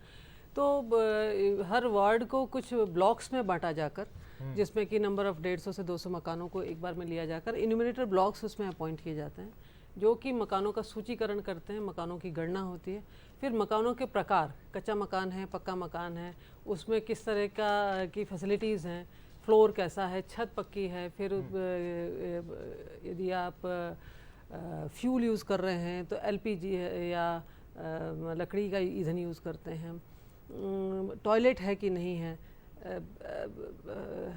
Speaker 2: तो हर वार्ड को कुछ ब्लॉक्स में बांटा जाकर, जिसमें कि नंबर ऑफ 150 से 200 मकानों को एक बार में लिया जाकर इन्यूमरेटर ब्लॉक्स उसमें अपॉइंट किए जाते हैं, जो कि मकानों का सूचीकरण करते हैं, मकानों की गणना होती है। फिर मकानों के प्रकार, कच्चा मकान है, पक्का मकान है, उसमें किस तरह की फैसिलिटीज़ हैं, फ्लोर कैसा है, छत पक्की है, फिर यदि आप फ्यूल यूज़ कर रहे हैं तो LPG है या लकड़ी का ईंधन यूज़ करते हैं, टॉयलेट है कि नहीं है,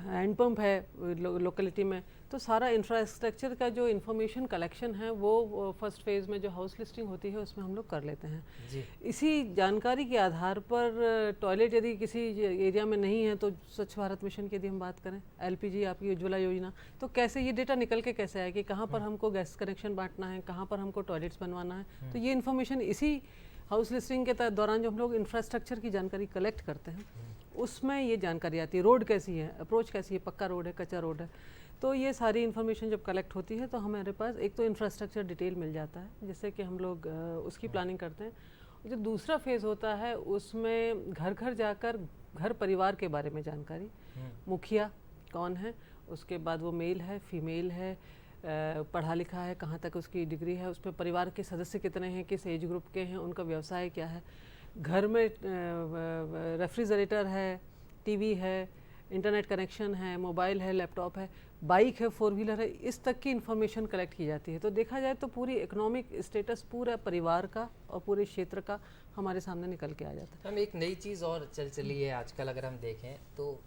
Speaker 2: हैंडपम्प है लोकेलिटी में। तो सारा इंफ्रास्ट्रक्चर का जो इंफॉर्मेशन कलेक्शन है वो फर्स्ट फेज़ में जो हाउस लिस्टिंग होती है उसमें हम लोग कर लेते हैं
Speaker 1: जी।
Speaker 2: इसी जानकारी के आधार पर टॉयलेट यदि किसी एरिया में नहीं है तो स्वच्छ भारत मिशन की यदि हम बात करें, LPG आपकी उज्ज्वला योजना, तो कैसे ये डेटा निकल के कैसे आए कि कहाँ पर हमको गैस कनेक्शन बांटना है, कहाँ पर हमको टॉयलेट्स बनवाना है। तो ये इन्फॉर्मेशन इसी हाउस लिस्टिंग के दौरान जो हम लोग इंफ्रास्ट्रक्चर की जानकारी कलेक्ट करते हैं उसमें ये जानकारी आती है। रोड कैसी है, अप्रोच कैसी है, पक्का रोड है, कच्चा रोड है, तो ये सारी इन्फॉर्मेशन जब कलेक्ट होती है तो हमारे पास एक तो इंफ्रास्ट्रक्चर डिटेल मिल जाता है, जिससे कि हम लोग उसकी प्लानिंग करते हैं। जो दूसरा फेज़ होता है उसमें घर घर जाकर घर परिवार के बारे में जानकारी, मुखिया कौन है, उसके बाद वो मेल है, फीमेल है, पढ़ा लिखा है, कहाँ तक उसकी डिग्री है, उस पर परिवार के सदस्य कितने हैं, किस एज ग्रुप के हैं, उनका व्यवसाय क्या है, घर में रेफ्रिजरेटर है, टीवी है, इंटरनेट कनेक्शन है, मोबाइल है, लैपटॉप है, बाइक है, 4 व्हीलर है, इस तक की इन्फॉर्मेशन कलेक्ट की जाती है। तो देखा जाए तो पूरी इकोनॉमिक स्टेटस पूरा परिवार का और पूरे क्षेत्र का हमारे सामने निकल के आ जाता है।
Speaker 1: हम एक नई चीज़ और चली है आजकल, अगर हम देखें तो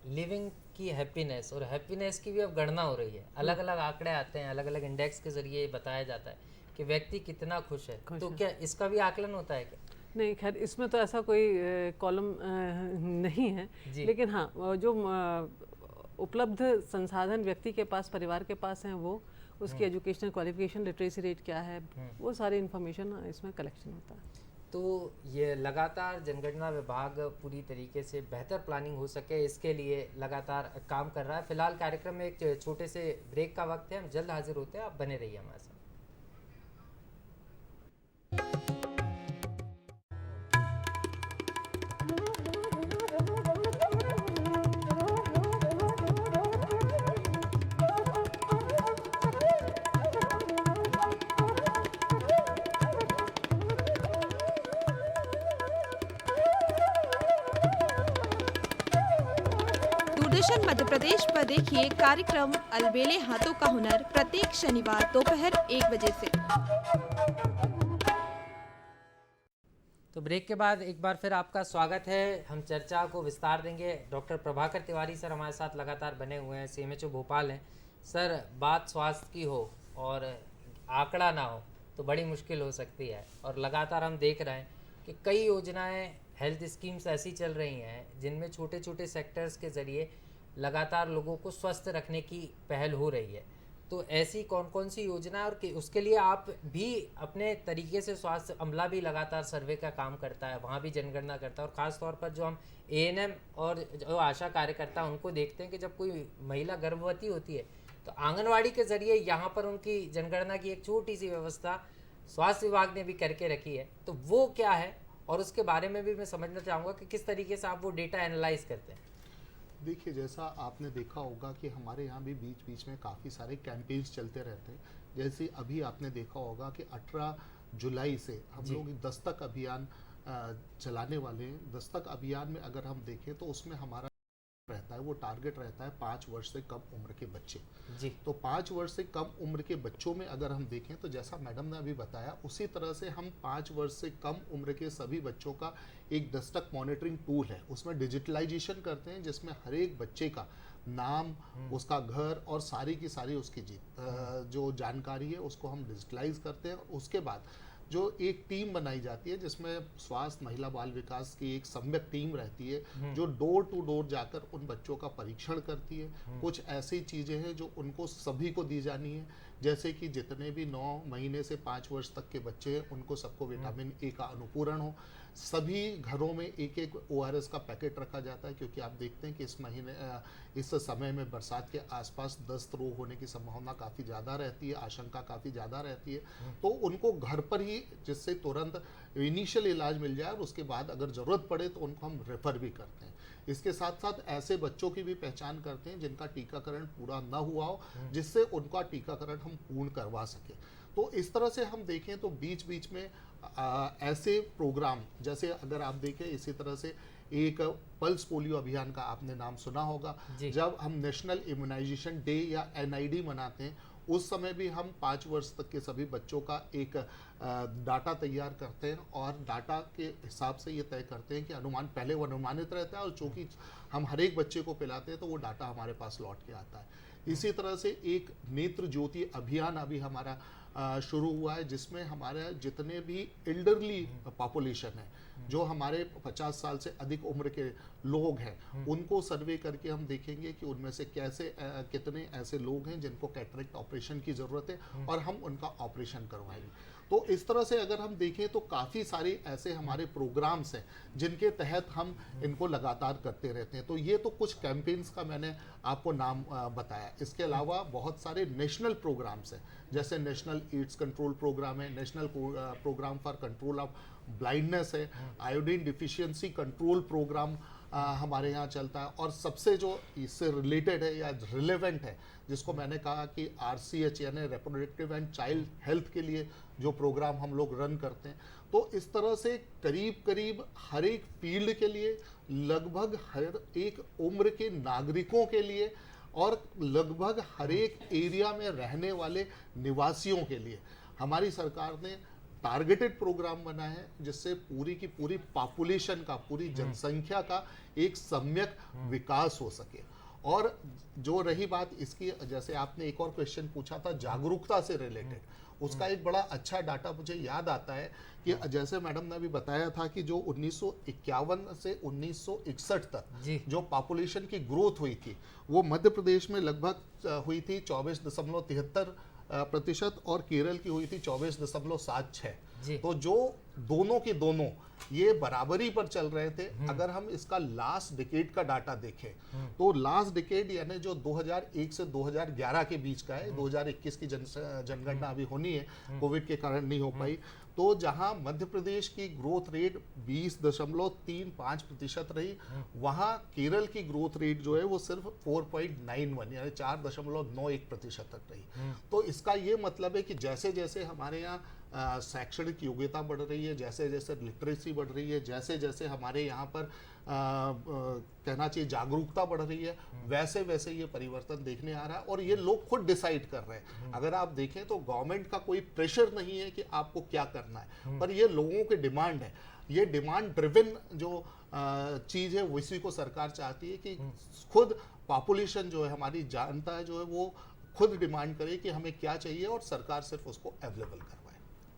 Speaker 1: लिविंग की हैप्पीनेस और हैप्पीनेस की भी अब गणना हो रही है। अलग अलग आंकड़े आते हैं, अलग अलग इंडेक्स के जरिए बताया जाता है कि व्यक्ति कितना खुश है। तो क्या इसका भी आकलन होता है क्या?
Speaker 2: नहीं, खैर इसमें तो ऐसा कोई कॉलम नहीं है, लेकिन हाँ जो उपलब्ध संसाधन व्यक्ति के पास, परिवार के पास हैं, वो उसकी एजुकेशनल क्वालिफिकेशन, लिटरेसी रेट क्या है, वो सारी इन्फॉर्मेशन इसमें कलेक्शन होता है।
Speaker 1: तो ये लगातार जनगणना विभाग पूरी तरीके से बेहतर प्लानिंग हो सके, इसके लिए लगातार काम कर रहा है। फिलहाल कार्यक्रम में एक छोटे से ब्रेक का वक्त है, हम जल्द हाजिर होते हैं, आप बने रहिए हमारे साथ।
Speaker 4: दूरदर्शन मध्य प्रदेश पर देखिए कार्यक्रम अलबेले हाथों का हुनर प्रत्येक शनिवार दोपहर 1 बजे से।
Speaker 1: तो ब्रेक के बाद एक बार फिर आपका स्वागत है। हम चर्चा को विस्तार देंगे। डॉक्टर प्रभाकर तिवारी सर हमारे साथ लगातार बने हुए हैं, CMHO भोपाल हैं। सर, बात स्वास्थ्य की हो और आंकड़ा ना हो तो बड़ी मुश्किल हो सकती है, और लगातार हम देख रहे हैं कि कई योजनाएं, हेल्थ स्कीम्स ऐसी चल रही हैं जिनमें छोटे छोटे सेक्टर्स के ज़रिए लगातार लोगों को स्वस्थ रखने की पहल हो रही है। तो ऐसी कौन कौन सी योजना, और उसके लिए आप भी अपने तरीके से, स्वास्थ्य अमला भी लगातार सर्वे का काम करता है, वहाँ भी जनगणना करता है, और ख़ास तौर पर जो हम ANM और जो आशा कार्यकर्ता उनको देखते हैं कि जब कोई महिला गर्भवती होती है तो आंगनवाड़ी के ज़रिए यहाँ पर उनकी जनगणना की एक छोटी सी व्यवस्था स्वास्थ्य विभाग ने भी करके रखी है। तो वो क्या है, और उसके बारे में भी मैं समझना चाहूँगा कि किस तरीके से आप वो डेटा एनालाइज करते हैं।
Speaker 3: देखिए, जैसा आपने देखा होगा कि हमारे यहाँ भी बीच बीच में काफ़ी सारे कैंपेन्स चलते रहते हैं। जैसे अभी आपने देखा होगा कि 18 जुलाई से हम लोग दस्तक अभियान चलाने वाले हैं। दस्तक अभियान में अगर हम देखें तो उसमें हमारा रहता है, वो टारगेट रहता है 5 वर्ष से कम उम्र के बच्चे
Speaker 1: जी।
Speaker 3: तो 5 वर्ष से कम उम्र के बच्चों में अगर हम देखें तो जैसा मैडम ने अभी बताया, उसी तरह से हम 5 वर्ष से कम उम्र के सभी बच्चों का एक दस्तक मॉनिटरिंग टूल है, उसमें डिजिटलाइजेशन करते हैं, जिसमें हर एक बच्चे का नाम, उसका घर और सारी की सारी उसकी जो जानकारी है उसको हम डिजिटलाइज करते हैं। उसके बाद जो एक टीम बनाई जाती है जिसमें स्वास्थ्य, महिला बाल विकास की एक सम्यक टीम रहती है जो डोर टू डोर जाकर उन बच्चों का परीक्षण करती है। कुछ ऐसी चीज़ें हैं जो उनको सभी को दी जानी है, जैसे कि जितने भी 9 महीने से 5 वर्ष तक के बच्चे हैं उनको सबको विटामिन ए का अनुपूरण हो। सभी घरों में एक एक ORS का पैकेट रखा जाता है, क्योंकि आप देखते हैं कि इस समय में बरसात के आसपास दस्त रोग होने की संभावना काफ़ी ज़्यादा रहती है, आशंका काफ़ी ज़्यादा रहती है। तो उनको घर पर ही, जिससे तुरंत इनिशियल इलाज मिल जाए, और उसके बाद अगर ज़रूरत पड़े तो उनको हम रेफ़र भी करते हैं। इसके साथ साथ ऐसे बच्चों की भी पहचान करते हैं जिनका टीकाकरण पूरा न हुआ हो, जिससे उनका टीकाकरण हम पूर्ण करवा सकें। तो इस तरह से हम देखें तो बीच बीच में ऐसे प्रोग्राम, जैसे अगर आप देखें इसी तरह से एक पल्स पोलियो अभियान का आपने नाम सुना होगा। जब हम नेशनल इम्यूनाइजेशन डे या NID मनाते हैं, उस समय भी हम 5 वर्ष तक के सभी बच्चों का एक डाटा तैयार करते हैं, और डाटा के हिसाब से ये तय करते हैं कि अनुमान, पहले वो अनुमानित रहता है, और चूँकि हम हर एक बच्चे को पिलाते हैं तो वो डाटा हमारे पास लौट के आता है। इसी तरह से एक नेत्र ज्योति अभियान अभी हमारा शुरू हुआ है, जिसमें हमारे जितने भी एल्डरली पॉपुलेशन है, जो हमारे 50 साल से अधिक उम्र के लोग हैं, उनको सर्वे करके हम देखेंगे कि उनमें से कितने ऐसे लोग हैं जिनको कैटरेक्ट ऑपरेशन की ज़रूरत है, और हम उनका ऑपरेशन करवाएंगे। तो इस तरह से अगर हम देखें तो काफ़ी सारे ऐसे हमारे प्रोग्राम्स हैं जिनके तहत हम इनको लगातार करते रहते हैं। तो ये तो कुछ कैंपेन्स का मैंने आपको नाम बताया। इसके अलावा बहुत सारे नेशनल प्रोग्राम्स हैं, जैसे नेशनल एड्स कंट्रोल प्रोग्राम है, national programme for control of blindness है, आयोडीन डिफिशियंसी कंट्रोल प्रोग्राम हमारे यहाँ चलता है, और सबसे जो इससे रिलेटेड है या रिलेवेंट है, जिसको मैंने कहा कि RCH यानी रिप्रोडक्टिव एंड चाइल्ड हेल्थ के लिए जो प्रोग्राम हम लोग रन करते हैं। तो इस तरह से करीब करीब हर एक फील्ड के लिए, लगभग हर एक उम्र के नागरिकों के लिए, और लगभग हर एक एरिया में रहने वाले निवासियों के लिए हमारी सरकार ने टारगेटेड प्रोग्राम बना है, जिससे पूरी की पूरी पॉपुलेशन का, पूरी जनसंख्या का एक सम्यक विकास हो सके। और जो रही बात इसकी, जैसे आपने एक और क्वेश्चन पूछा था जागरूकता से रिलेटेड, उसका एक बड़ा अच्छा डाटा मुझे याद आता है कि जैसे मैडम ने अभी बताया था कि जो 1951 से 1961 तक जो पॉपुलेशन की ग्रोथ हुई थी, वो मध्य प्रदेश में लगभग हुई थी 24.73% और केरल की हुई थी 24.76। तो जो दोनों के दोनों ये बराबरी पर चल रहे थे। अगर हम इसका लास्ट डिकेड का डाटा देखें तो लास्ट डिकेड यानी जो 2001 से 2011 के बीच का है, 2021 की जनगणना अभी होनी है, कोविड के कारण नहीं हो पाई, तो जहां मध्य प्रदेश की ग्रोथ रेट 20.35% रही, वहां केरल की ग्रोथ रेट जो है वो सिर्फ 4.91 यानी 4.91% तक रही। तो इसका ये मतलब है कि जैसे जैसे हमारे यहाँ शैक्षणिक योग्यता बढ़ रही है, जैसे जैसे लिटरेसी बढ़ रही है, जैसे जैसे हमारे यहाँ पर कहना चाहिए जागरूकता बढ़ रही है, वैसे वैसे ये परिवर्तन देखने आ रहा है और ये लोग खुद डिसाइड कर रहे हैं। अगर आप देखें तो गवर्नमेंट का कोई प्रेशर नहीं है कि आपको क्या करना है, पर ये लोगों की डिमांड है। ये डिमांड ड्रिवन जो चीज़ है इसी को सरकार चाहती है कि खुद पॉपुलेशन जो है, हमारी जनता जो है, वो खुद डिमांड करे कि हमें क्या चाहिए और सरकार सिर्फ उसको अवेलेबल करवाए।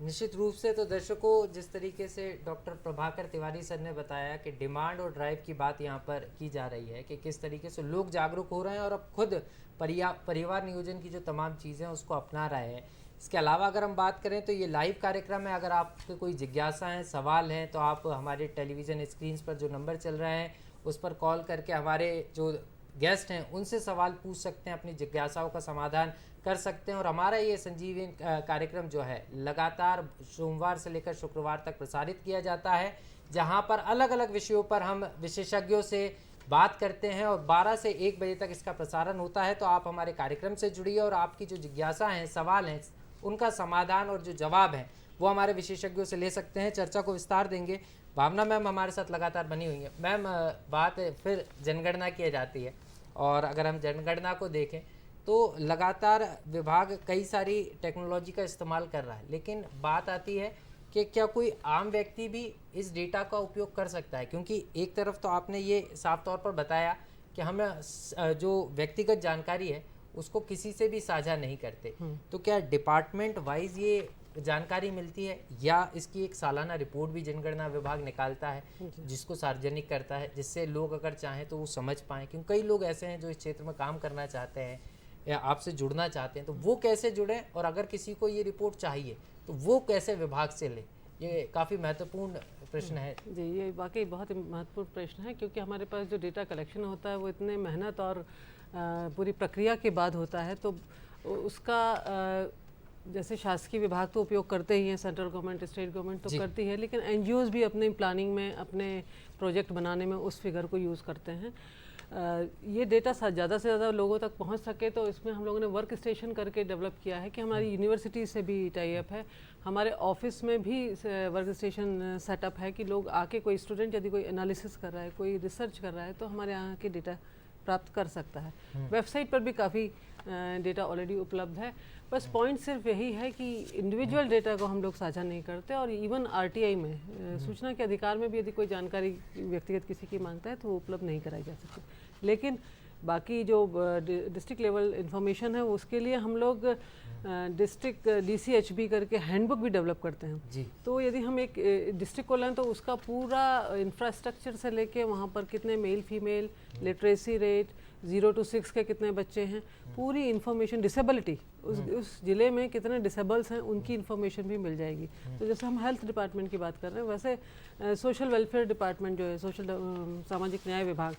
Speaker 1: निश्चित रूप से। तो दर्शकों, जिस तरीके से डॉक्टर प्रभाकर तिवारी सर ने बताया कि डिमांड और ड्राइव की बात यहाँ पर की जा रही है कि किस तरीके से लोग जागरूक हो रहे हैं और अब खुद परिवार नियोजन की जो तमाम चीज़ें हैं उसको अपना रहे हैं। इसके अलावा अगर हम बात करें तो ये लाइव कार्यक्रम है। अगर आपके कोई जिज्ञासा है, सवाल हैं, तो आप हमारे टेलीविज़न स्क्रीन पर जो नंबर चल रहे हैं उस पर कॉल करके हमारे जो गेस्ट हैं उनसे सवाल पूछ सकते हैं, अपनी जिज्ञासाओं का समाधान कर सकते हैं। और हमारा ये संजीवनी कार्यक्रम जो है लगातार सोमवार से लेकर शुक्रवार तक प्रसारित किया जाता है, जहां पर अलग अलग विषयों पर हम विशेषज्ञों से बात करते हैं और 12 से 1 बजे तक इसका प्रसारण होता है। तो आप हमारे कार्यक्रम से जुड़िए और आपकी जो जिज्ञासा हैं, सवाल हैं, उनका समाधान और जो जवाब हैं वो हमारे विशेषज्ञों से ले सकते हैं। चर्चा को विस्तार देंगे। भावना मैम हमारे साथ लगातार बनी हुई है। मैम, बात फिर जनगणना की जाती है और अगर हम जनगणना को देखें तो लगातार विभाग कई सारी टेक्नोलॉजी का इस्तेमाल कर रहा है, लेकिन बात आती है कि क्या कोई आम व्यक्ति भी इस डेटा का उपयोग कर सकता है? क्योंकि एक तरफ तो आपने ये साफ तौर पर बताया कि हम जो व्यक्तिगत जानकारी है उसको किसी से भी साझा नहीं करते, तो क्या डिपार्टमेंट वाइज ये जानकारी मिलती है या इसकी एक सालाना रिपोर्ट भी जनगणना विभाग निकालता है जिसको सार्वजनिक करता है, जिससे लोग अगर चाहें तो वो समझ पाएँ? क्योंकि कई लोग ऐसे हैं जो इस क्षेत्र में काम करना चाहते हैं या आपसे जुड़ना चाहते हैं, तो वो कैसे जुड़ें? और अगर किसी को ये रिपोर्ट चाहिए तो वो कैसे विभाग से ले? ये काफ़ी महत्वपूर्ण प्रश्न है।
Speaker 2: जी, ये वाकई बहुत ही महत्वपूर्ण प्रश्न है, क्योंकि हमारे पास जो डेटा कलेक्शन होता है वो इतने मेहनत और पूरी प्रक्रिया के बाद होता है, तो उसका जैसे शासकीय विभाग तो उपयोग करते ही हैं, सेंट्रल गवर्नमेंट, स्टेट गवर्नमेंट तो करती है, लेकिन एनजीओज़ भी अपनी प्लानिंग में, अपने प्रोजेक्ट बनाने में उस फिगर को यूज़ करते हैं। ये डेटा ज़्यादा से ज़्यादा लोगों तक पहुंच सके, तो इसमें हम लोगों ने वर्क स्टेशन करके डेवलप किया है कि हमारी यूनिवर्सिटी से भी टाई अप है, हमारे ऑफिस में भी वर्क स्टेशन सेटअप है कि लोग आके, कोई स्टूडेंट यदि कोई एनालिसिस कर रहा है, कोई रिसर्च कर रहा है, तो हमारे यहाँ के डेटा प्राप्त कर सकता है। वेबसाइट पर भी काफ़ी डेटा ऑलरेडी उपलब्ध है। बस पॉइंट सिर्फ यही है कि इंडिविजुअल डेटा को हम लोग साझा नहीं करते, और इवन आरटीआई में सूचना के अधिकार में भी यदि कोई जानकारी व्यक्तिगत किसी की मांगता है तो वो उपलब्ध नहीं कराई जा सकती। लेकिन बाकी जो डिस्ट्रिक्ट लेवल इंफॉर्मेशन है उसके लिए हम लोग डिस्ट्रिक्ट DCHB करके हैंडबुक भी डेवलप करते हैं
Speaker 1: जी।
Speaker 2: तो यदि हम एक डिस्ट्रिक्ट को लें तो उसका पूरा इंफ्रास्ट्रक्चर से लेके वहाँ पर कितने male female, literacy rate, 0 to 6 के कितने बच्चे हैं, पूरी इन्फॉर्मेशन, डिसेबिलिटी, उस ज़िले में कितने डिसेबल्स हैं उनकी इन्फॉर्मेशन भी मिल जाएगी। तो जैसे हम हेल्थ डिपार्टमेंट की बात कर रहे हैं, वैसे सोशल वेलफेयर डिपार्टमेंट जो है, सामाजिक न्याय विभाग,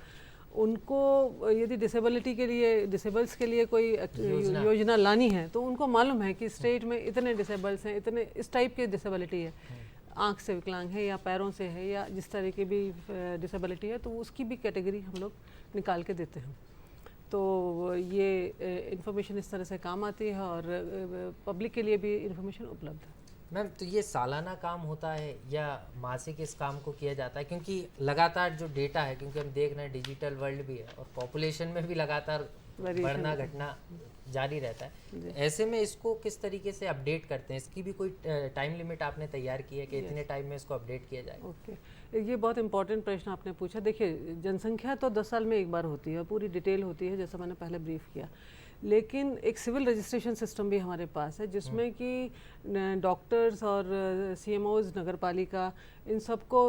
Speaker 2: उनको यदि डिसेबिलिटी के लिए, डिसेबल्स के लिए कोई योजना लानी है तो उनको मालूम है कि स्टेट में इतने डिसेबल्स हैं, इतने इस टाइप की डिसेबिलिटी है, आँख से विकलांग है या पैरों से है या जिस तरह की भी डिसेबिलिटी है, तो उसकी भी कैटेगरी हम लोग निकाल के देते हैं। तो ये इन्फॉर्मेशन इस तरह से काम आती है और पब्लिक के लिए भी इन्फॉर्मेशन उपलब्ध है।
Speaker 1: मैम, तो ये सालाना काम होता है या मासिक इस काम को किया जाता है? क्योंकि लगातार जो डेटा है, क्योंकि हम देख रहे हैं डिजिटल वर्ल्ड भी है और पॉपुलेशन में भी लगातार बढ़ना घटना जारी रहता है, ऐसे में इसको किस तरीके से अपडेट करते हैं? इसकी भी कोई टाइम लिमिट आपने तैयार की है कि इतने टाइम में इसको अपडेट किया जाए?
Speaker 2: ओके, ये बहुत इंपॉर्टेंट प्रश्न आपने पूछा। देखिए, जनसंख्या तो 10 साल में एक बार होती है, पूरी डिटेल होती है जैसा मैंने पहले ब्रीफ किया, लेकिन एक सिविल रजिस्ट्रेशन सिस्टम भी हमारे पास है जिसमें कि डॉक्टर्स और CMOs, नगर पालिका, इन सबको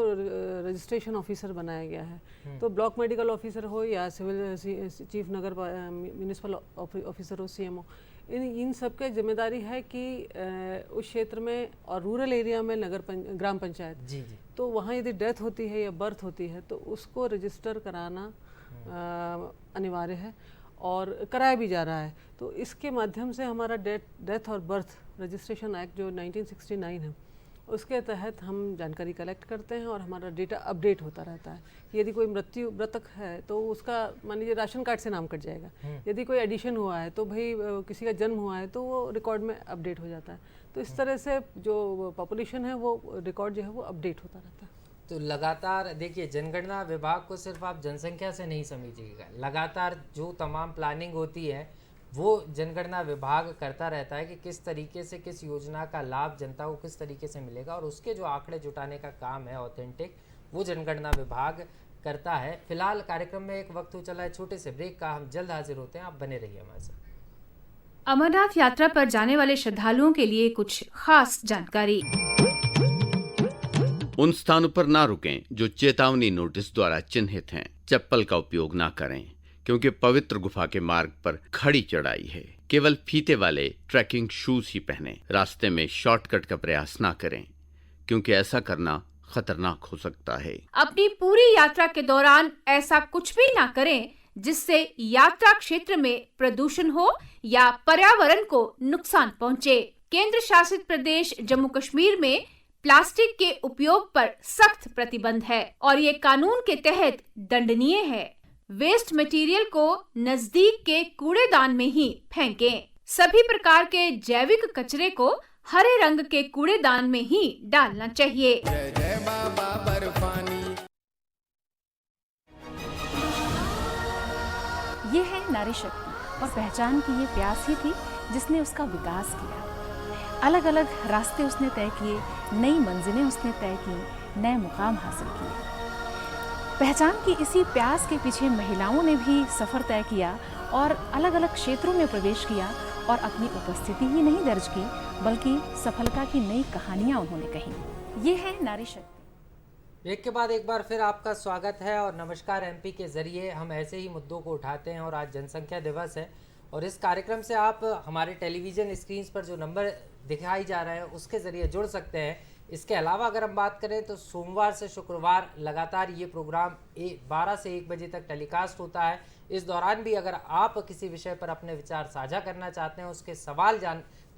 Speaker 2: रजिस्ट्रेशन ऑफिसर बनाया गया है। तो ब्लॉक मेडिकल ऑफिसर हो या सिविल चीफ नगर म्यूनिसिपल ऑफिसर हो, CMO, इन सब की जिम्मेदारी है कि उस क्षेत्र में और रूरल एरिया में ग्राम पंचायत,
Speaker 1: जी जी,
Speaker 2: तो वहाँ यदि डेथ होती है या बर्थ होती है तो उसको रजिस्टर कराना अनिवार्य है और कराया भी जा रहा है। तो इसके माध्यम से हमारा डेथ और बर्थ रजिस्ट्रेशन एक्ट जो 1969 है उसके तहत हम जानकारी कलेक्ट करते हैं और हमारा डेटा अपडेट होता रहता है। यदि कोई मृतक है तो उसका, मान लीजिए, राशन कार्ड से नाम कट जाएगा, यदि कोई एडिशन हुआ है तो भाई किसी का जन्म हुआ है तो वो रिकॉर्ड में अपडेट हो जाता है। तो इस तरह से जो पॉपुलेशन है वो रिकॉर्ड जो है वो अपडेट होता रहता है।
Speaker 1: तो लगातार देखिए, जनगणना विभाग को सिर्फ आप जनसंख्या से नहीं समझिएगा, लगातार जो तमाम प्लानिंग होती है वो जनगणना विभाग करता रहता है कि किस तरीके से किस योजना का लाभ जनता को किस तरीके से मिलेगा, और उसके जो आंकड़े जुटाने का काम है ऑथेंटिक, वो जनगणना विभाग करता है। फिलहाल कार्यक्रम में एक वक्त हो चला है छोटे से ब्रेक का, हम जल्द हाजिर होते हैं, आप बने रहिए हमारे साथ।
Speaker 4: अमरनाथ यात्रा पर जाने वाले श्रद्धालुओं के लिए कुछ खास जानकारी।
Speaker 5: उन स्थानों पर ना रुकें जो चेतावनी नोटिस द्वारा चिन्हित हैं। चप्पल का उपयोग ना करें क्योंकि पवित्र गुफा के मार्ग पर खड़ी चढ़ाई है। केवल फीते वाले ट्रैकिंग शूज ही पहनें। रास्ते में शॉर्टकट का प्रयास ना करें क्योंकि ऐसा करना खतरनाक हो सकता है।
Speaker 4: अपनी पूरी यात्रा के दौरान ऐसा कुछ भी ना करें जिससे यात्रा क्षेत्र में प्रदूषण हो या पर्यावरण को नुकसान पहुंचे। केंद्र शासित प्रदेश जम्मू कश्मीर में प्लास्टिक के उपयोग पर सख्त प्रतिबंध है और ये कानून के तहत दंडनीय है। वेस्ट मटेरियल को नजदीक के कूड़ेदान में ही फेंकें। सभी प्रकार के जैविक कचरे को हरे रंग के कूड़ेदान में ही डालना चाहिए।
Speaker 6: जय जय बाबा बर्फानी।
Speaker 7: ये है नारी शक्ति और पहचान की ये प्यास ही थी जिसने उसका विकास किया। अलग अलग रास्ते उसने तय किए, नई मंजिलें उसने तय की, नए मुकाम हासिल किए। पहचान की इसी प्यास के पीछे महिलाओं ने भी सफ़र तय किया और अलग अलग क्षेत्रों में प्रवेश किया और अपनी उपस्थिति ही नहीं दर्ज की बल्कि सफलता की नई कहानियां उन्होंने कही। ये है नारी शक्ति।
Speaker 1: एक के बाद एक बार फिर आपका स्वागत है और नमस्कार एमपी के जरिए हम ऐसे ही मुद्दों को उठाते हैं और आज जनसंख्या दिवस है और इस कार्यक्रम से आप हमारे टेलीविज़न स्क्रीन पर जो नंबर दिखाई जा रहा है उसके ज़रिए जुड़ सकते हैं। इसके अलावा अगर हम बात करें तो सोमवार से शुक्रवार लगातार ये प्रोग्राम 12 से 1 बजे तक टेलीकास्ट होता है। इस दौरान भी अगर आप किसी विषय पर अपने विचार साझा करना चाहते हैं, उसके सवाल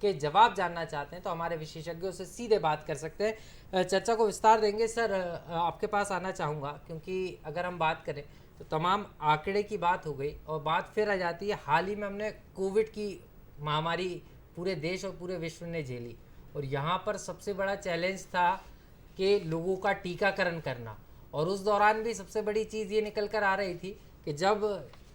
Speaker 1: के जवाब जानना चाहते हैं तो हमारे विशेषज्ञों से सीधे बात कर सकते हैं, चर्चा को विस्तार देंगे। सर, आपके पास आना चाहूँगा क्योंकि अगर हम बात करें तो तमाम आंकड़े की बात हो गई और बात फिर आ जाती है, हाल ही में हमने कोविड की महामारी पूरे देश और पूरे विश्व ने झेली और यहाँ पर सबसे बड़ा चैलेंज था कि लोगों का टीकाकरण करना, और उस दौरान भी सबसे बड़ी चीज़ ये निकल कर आ रही थी कि जब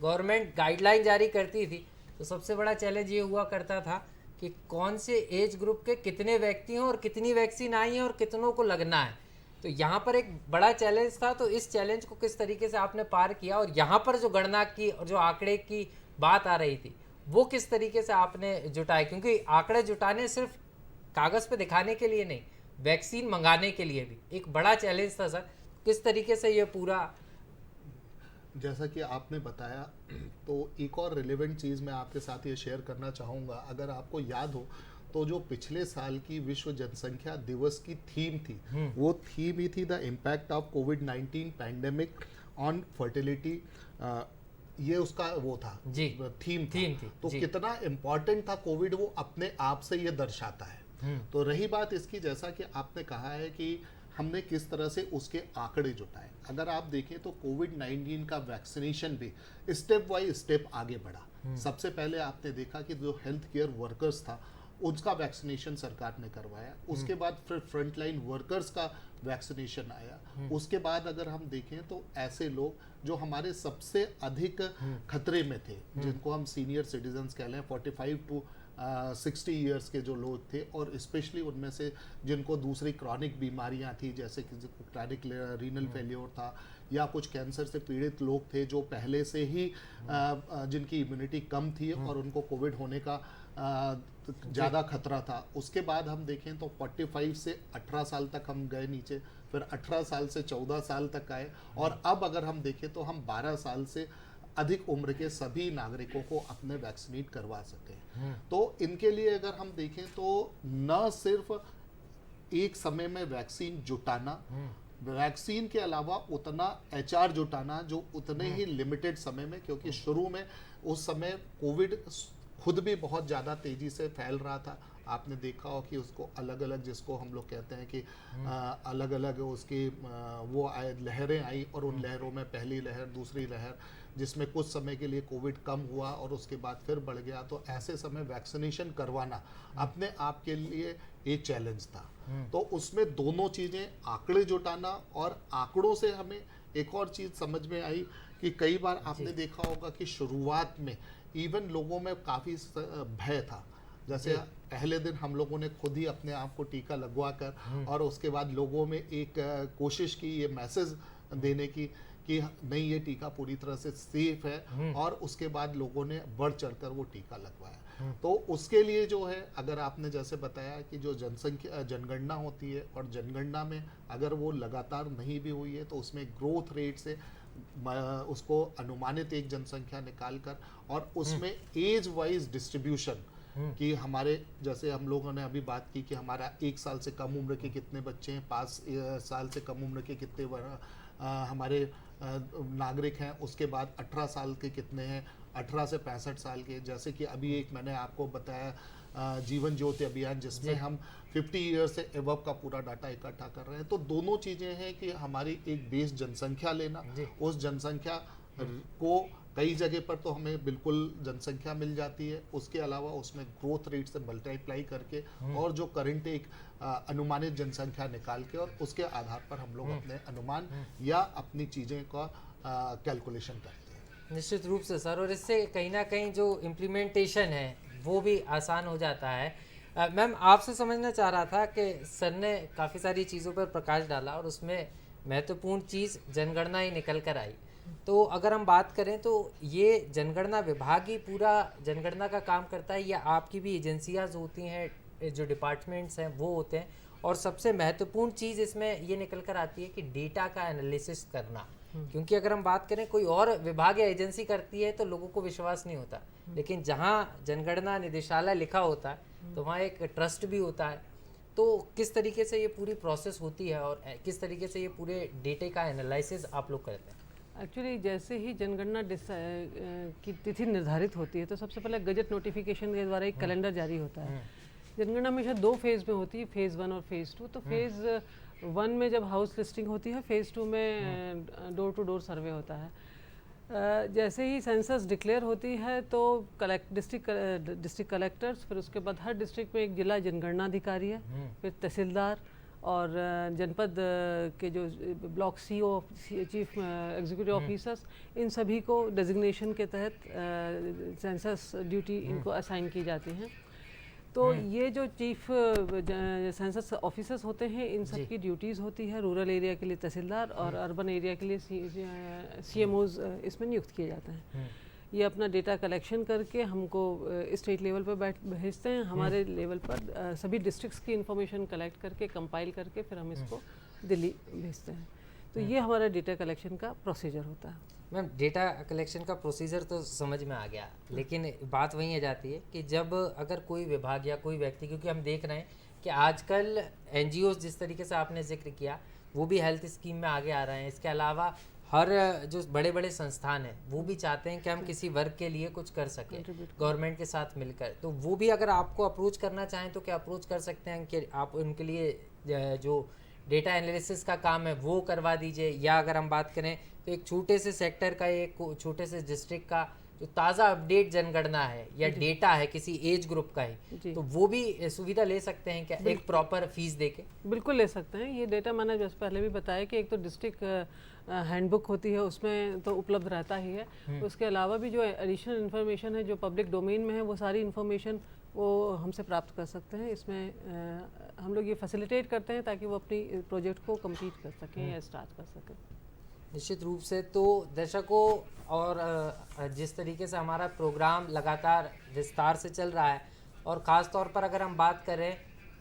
Speaker 1: गवर्नमेंट गाइडलाइन जारी करती थी तो सबसे बड़ा चैलेंज ये हुआ करता था कि कौन से एज ग्रुप के कितने व्यक्ति हैं और कितनी वैक्सीन आई है और कितनों को लगना है। तो यहाँ पर एक बड़ा चैलेंज था, तो इस चैलेंज को किस तरीके से आपने पार किया और यहाँ पर जो गणना की और जो आंकड़े की बात आ रही थी वो किस तरीके से आपने जुटाए, क्योंकि आंकड़े जुटाने सिर्फ कागज़ पे दिखाने के लिए नहीं, वैक्सीन मंगाने के लिए भी एक बड़ा चैलेंज था। सर, किस तरीके से ये पूरा,
Speaker 3: जैसा कि आपने बताया, तो एक और रिलेवेंट चीज़ मैं आपके साथ ये शेयर करना चाहूँगा। अगर आपको याद हो तो जो पिछले साल की विश्व जनसंख्या दिवस की थीम थी वो थीम ही थी the impact of covid pandemic on fertility. ये उसका वो था
Speaker 1: जी,
Speaker 3: थीम
Speaker 1: थी
Speaker 3: तो
Speaker 1: जी।
Speaker 3: कितना इम्पोर्टेंट था कोविड, वो अपने आप से ये दर्शाता है। तो रही बात इसकी, जैसा कि आपने कहा है कि हमने किस तरह से उसके आंकड़े जुटाए। अगर आप देखें तो कोविड-19 का वैक्सीनेशन भी स्टेप बाय स्टेप आगे बढ़ा। सबसे पहले आपने देखा कि जो हेल्थ केयर वर्कर्स था उसका वैक्सीनेशन सरकार ने करवाया, उसके बाद फिर फ्रंटलाइन वर्कर्स का वैक्सीनेशन आया, उसके बाद अगर हम देखें तो ऐसे लोग जो हमारे सबसे अधिक खतरे में थे, जिनको हम सीनियर सिटीजन्स कह लें, 45 टू 60 ईयर्स के जो लोग थे, और स्पेशली उनमें से जिनको दूसरी क्रॉनिक बीमारियां थी जैसे कि क्रॉनिक रीनल फेलियर था या कुछ कैंसर से पीड़ित लोग थे जो पहले से ही जिनकी इम्यूनिटी कम थी और उनको कोविड होने का ज़्यादा खतरा था। उसके बाद हम देखें तो 45 से 18 साल तक हम गए नीचे, फिर 18 साल से 14 साल तक आए, और अब अगर हम देखें तो हम 12 साल से अधिक उम्र के सभी नागरिकों को अपने वैक्सीनेट करवा सकें। तो इनके लिए अगर हम देखें तो न सिर्फ एक समय में वैक्सीन जुटाना, वैक्सीन के अलावा उतना HR जुटाना जो उतने ही लिमिटेड समय में, क्योंकि शुरू में उस समय कोविड खुद भी बहुत ज़्यादा तेज़ी से फैल रहा था। आपने देखा हो कि उसको अलग अलग, जिसको हम लोग कहते हैं कि अलग अलग उसकी वो आए लहरें आई, और उन लहरों में पहली लहर, दूसरी लहर, जिसमें कुछ समय के लिए कोविड कम हुआ और उसके बाद फिर बढ़ गया, तो ऐसे समय वैक्सीनेशन करवाना अपने आप के लिए एक चैलेंज था। तो उसमें दोनों चीज़ें, आंकड़े जुटाना और आंकड़ों से हमें एक और चीज़ समझ में आई कि कई बार आपने देखा होगा कि शुरुआत में इवन लोगों में काफ़ी भय था। जैसे पहले दिन हम लोगों ने खुद ही अपने आप को टीका लगवा कर और उसके बाद लोगों में एक कोशिश की ये मैसेज देने की कि नहीं, ये टीका पूरी तरह से सेफ है, और उसके बाद लोगों ने बढ़ चढ़कर वो टीका लगवाया। तो उसके लिए जो है, अगर आपने जैसे बताया कि जो जनगणना होती है, और जनगणना में अगर वो लगातार नहीं भी हुई है तो उसमें ग्रोथ रेट से उसको अनुमानित एक जनसंख्या निकाल कर और उसमें एज वाइज डिस्ट्रीब्यूशन कि हमारे, जैसे हम लोगों ने अभी बात की कि हमारा 1 साल से कम उम्र के कितने बच्चे हैं, 5 साल से कम उम्र के कितने हमारे नागरिक हैं, उसके बाद 18 साल के कितने हैं, 18 से 65 साल के। जैसे कि अभी एक मैंने आपको बताया जीवन ज्योति अभियान, जिसमें हम 50 ईयर से एबव का पूरा डाटा इकट्ठा कर रहे हैं। तो दोनों चीज़ें हैं कि हमारी एक बेस जनसंख्या लेना, उस जनसंख्या को कई जगह पर तो हमें बिल्कुल जनसंख्या मिल जाती है, उसके अलावा उसमें ग्रोथ रेट से मल्टीप्लाई करके और जो करंट एक अनुमानित जनसंख्या निकाल के और उसके आधार पर हम लोग अपने अनुमान या अपनी चीज़ें का कैलकुलेशन करते हैं।
Speaker 1: निश्चित रूप से सर, और इससे कहीं ना कहीं जो इम्प्लीमेंटेशन है वो भी आसान हो जाता है। मैम, आपसे समझना चाह रहा था कि सर ने काफ़ी सारी चीज़ों पर प्रकाश डाला और उसमें महत्वपूर्ण चीज़ जनगणना ही निकल कर आई। तो अगर हम बात करें तो ये जनगणना विभाग ही पूरा जनगणना का काम करता है, या आपकी भी एजेंसियां होती हैं, जो डिपार्टमेंट्स हैं वो होते हैं? और सबसे महत्वपूर्ण चीज़ इसमें ये निकल कर आती है कि डेटा का एनालिसिस करना, क्योंकि अगर हम बात करें कोई और विभाग या एजेंसी करती है तो लोगों को विश्वास नहीं होता, लेकिन जहाँ जनगणना निदेशालय लिखा होता है तो वहाँ एक ट्रस्ट भी होता है। तो किस तरीके से ये पूरी प्रोसेस होती है और किस तरीके से ये पूरे डेटे का एनालिसिस आप लोग करते हैं?
Speaker 2: एक्चुअली जैसे ही जनगणना की तिथि निर्धारित होती है तो सबसे पहले गजट नोटिफिकेशन के द्वारा एक कैलेंडर जारी होता है। जनगणना हमेशा 2 फेज़ में होती है, फेज़ 1 और फेज़ 2। तो फेज़ 1 में जब हाउस लिस्टिंग होती है, फेज़ 2 में डोर टू डोर सर्वे होता है। जैसे ही सेंसस डिक्लेयर होती है तो डिस्ट्रिक्ट कलेक्टर्स, फिर उसके बाद हर डिस्ट्रिक्ट में एक जिला जनगणना अधिकारी है, फिर तहसीलदार और जनपद के जो block CO, chief executive officers, इन सभी को डेजिग्नेशन के तहत सेंसस ड्यूटी इनको असाइन की जाती हैं। तो ये जो चीफ सेंसस ऑफिसर्स होते हैं, इन सब की ड्यूटीज़ होती है। रूरल एरिया के लिए तहसीलदार और अर्बन एरिया के लिए CMOs इसमें नियुक्त किए जाते हैं। ये अपना डेटा कलेक्शन करके हमको स्टेट लेवल पर भेजते हैं, हमारे लेवल पर सभी डिस्ट्रिक्ट्स की इंफॉर्मेशन कलेक्ट करके कंपाइल करके फिर हम इसको दिल्ली भेजते हैं। तो ये हमारा डेटा कलेक्शन का प्रोसीजर होता है।
Speaker 1: मैम, डेटा कलेक्शन का प्रोसीजर तो समझ में आ गया, लेकिन बात वहीं आ जाती है कि जब अगर कोई विभाग या कोई व्यक्ति, क्योंकि हम देख रहे हैं कि आजकल NGOs जिस तरीके से आपने जिक्र किया वो भी हेल्थ स्कीम में आगे आ रहे हैं। इसके अलावा हर जो बड़े बड़े संस्थान हैं वो भी चाहते हैं कि हम किसी वर्ग के लिए कुछ कर सकें गवर्नमेंट के साथ मिलकर। तो वो भी अगर आपको अप्रोच करना चाहें तो क्या अप्रोच कर सकते हैं कि आप उनके लिए जो डेटा एनालिसिस का काम है वो करवा दीजिए? या अगर हम बात करें तो एक छोटे से सेक्टर का, एक छोटे से डिस्ट्रिक्ट का जो ताज़ा अपडेट जनगणना है या डेटा है किसी एज ग्रुप का ही, तो वो भी सुविधा ले सकते हैं क्या एक प्रॉपर फीस देके?
Speaker 2: बिल्कुल ले सकते हैं। ये डेटा मैंने जैसे पहले भी बताया कि एक तो डिस्ट्रिक्ट हैंडबुक होती है, उसमें तो उपलब्ध रहता ही है। उसके अलावा भी जो एडिशनल इन्फॉर्मेशन है जो पब्लिक डोमेन में है, वो सारी इन्फॉर्मेशन वो हमसे प्राप्त कर सकते हैं। इसमें हम लोग ये फैसिलिटेट करते हैं ताकि वो अपनी प्रोजेक्ट को कंप्लीट कर सकें या स्टार्ट कर सकें।
Speaker 1: निश्चित रूप से। तो दर्शकों, और जिस तरीके से हमारा प्रोग्राम लगातार विस्तार से चल रहा है, और ख़ास तौर पर अगर हम बात करें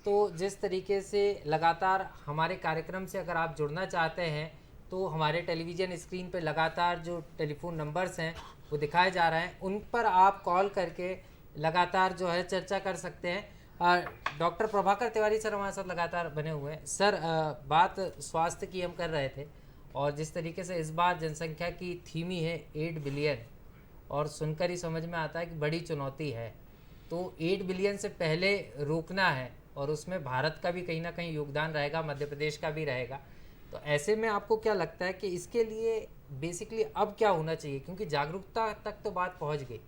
Speaker 1: तो जिस तरीके से लगातार हमारे कार्यक्रम से अगर आप जुड़ना चाहते हैं तो हमारे टेलीविज़न स्क्रीन पर लगातार जो टेलीफोन नंबर्स हैं वो दिखाए जा रहे हैं, उन पर आप कॉल करके लगातार जो है चर्चा कर सकते हैं। डॉक्टर प्रभाकर तिवारी सर हमारे साथ लगातार बने हुए हैं। सर, बात स्वास्थ्य की हम कर रहे थे, और जिस तरीके से इस बार जनसंख्या की थीम ही है 8 बिलियन, और सुनकर ही समझ में आता है कि बड़ी चुनौती है। तो 8 बिलियन से पहले रोकना है, और उसमें भारत का भी कहीं ना कहीं योगदान रहेगा, मध्य प्रदेश का भी रहेगा। तो ऐसे में आपको क्या लगता है कि इसके लिए बेसिकली अब क्या होना चाहिए, क्योंकि जागरूकता तक तो बात पहुंच गई,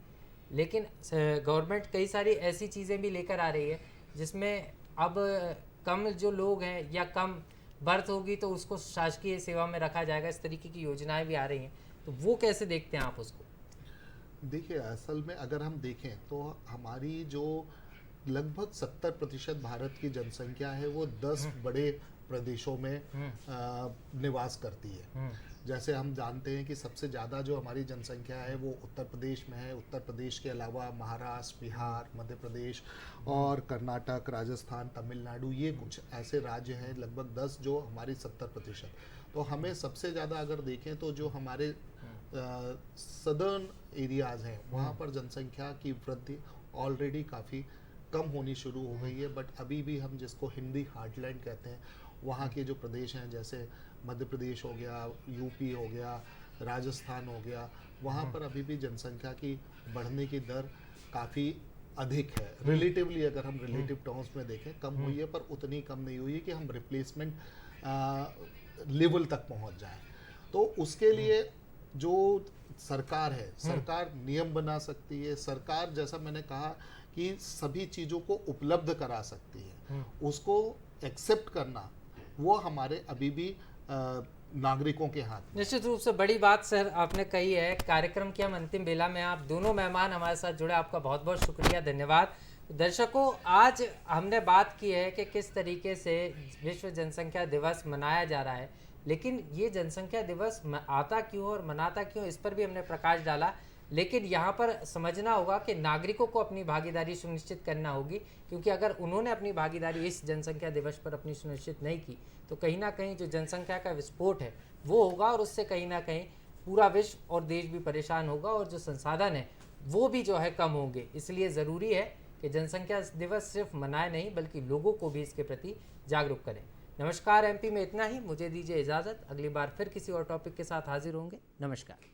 Speaker 1: लेकिन गवर्नमेंट कई सारी ऐसी चीज़ें भी लेकर आ रही है जिसमें अब कम जो लोग हैं या कम बर्थ होगी तो उसको शासकीय सेवा में रखा जाएगा, इस तरीके की योजनाएं भी आ रही हैं, तो वो कैसे देखते हैं आप उसको?
Speaker 3: देखिए, असल में अगर हम देखें तो हमारी जो लगभग 70% भारत की जनसंख्या है वो 10 बड़े प्रदेशों में निवास करती है। जैसे हम जानते हैं कि सबसे ज़्यादा जो हमारी जनसंख्या है वो उत्तर प्रदेश में है। उत्तर प्रदेश के अलावा महाराष्ट्र, बिहार, मध्य प्रदेश और कर्नाटक, राजस्थान, तमिलनाडु, ये कुछ ऐसे राज्य हैं लगभग 10 जो हमारी 70%। तो हमें सबसे ज़्यादा अगर देखें तो जो हमारे सदर्न एरियाज़ हैं वहाँ पर जनसंख्या की वृद्धि ऑलरेडी काफ़ी कम होनी शुरू हो गई है। बट अभी भी हम जिसको हिंदी हार्टलैंड कहते हैं, वहाँ के जो प्रदेश हैं जैसे मध्य प्रदेश हो गया, यूपी हो गया, राजस्थान हो गया, वहाँ पर अभी भी जनसंख्या की बढ़ने की दर काफ़ी अधिक है। रिलेटिवली अगर हम रिलेटिव टर्म्स में देखें कम हुई है, पर उतनी कम नहीं हुई है कि हम रिप्लेसमेंट लेवल तक पहुँच जाए। तो उसके लिए जो सरकार है, सरकार नियम बना सकती है। सरकार, जैसा मैंने कहा कि सभी चीज़ों को उपलब्ध करा सकती है, उसको एक्सेप्ट करना वो हमारे अभी भी नागरिकों के हाथ में।
Speaker 1: निश्चित रूप से बड़ी बात सर आपने कही है। कार्यक्रम की हम अंतिम बेला में आप दोनों मेहमान हमारे साथ जुड़े, आपका बहुत बहुत शुक्रिया, धन्यवाद। दर्शकों, आज हमने बात की है कि किस तरीके से विश्व जनसंख्या दिवस मनाया जा रहा है, लेकिन ये जनसंख्या दिवस आता क्यों और मनाता क्यों, इस पर भी हमने प्रकाश डाला। लेकिन यहाँ पर समझना होगा कि नागरिकों को अपनी भागीदारी सुनिश्चित करना होगी, क्योंकि अगर उन्होंने अपनी भागीदारी इस जनसंख्या दिवस पर अपनी सुनिश्चित नहीं की तो कहीं ना कहीं जो जनसंख्या का विस्फोट है वो होगा, और उससे कहीं ना कहीं पूरा विश्व और देश भी परेशान होगा, और जो संसाधन है वो भी जो है कम होंगे। इसलिए ज़रूरी है कि जनसंख्या दिवस सिर्फ मनाए नहीं बल्कि लोगों को भी इसके प्रति जागरूक करें। नमस्कार। एमपी में इतना ही, मुझे दीजिए इजाज़त। अगली बार फिर किसी और टॉपिक के साथ हाजिर होंगे। नमस्कार।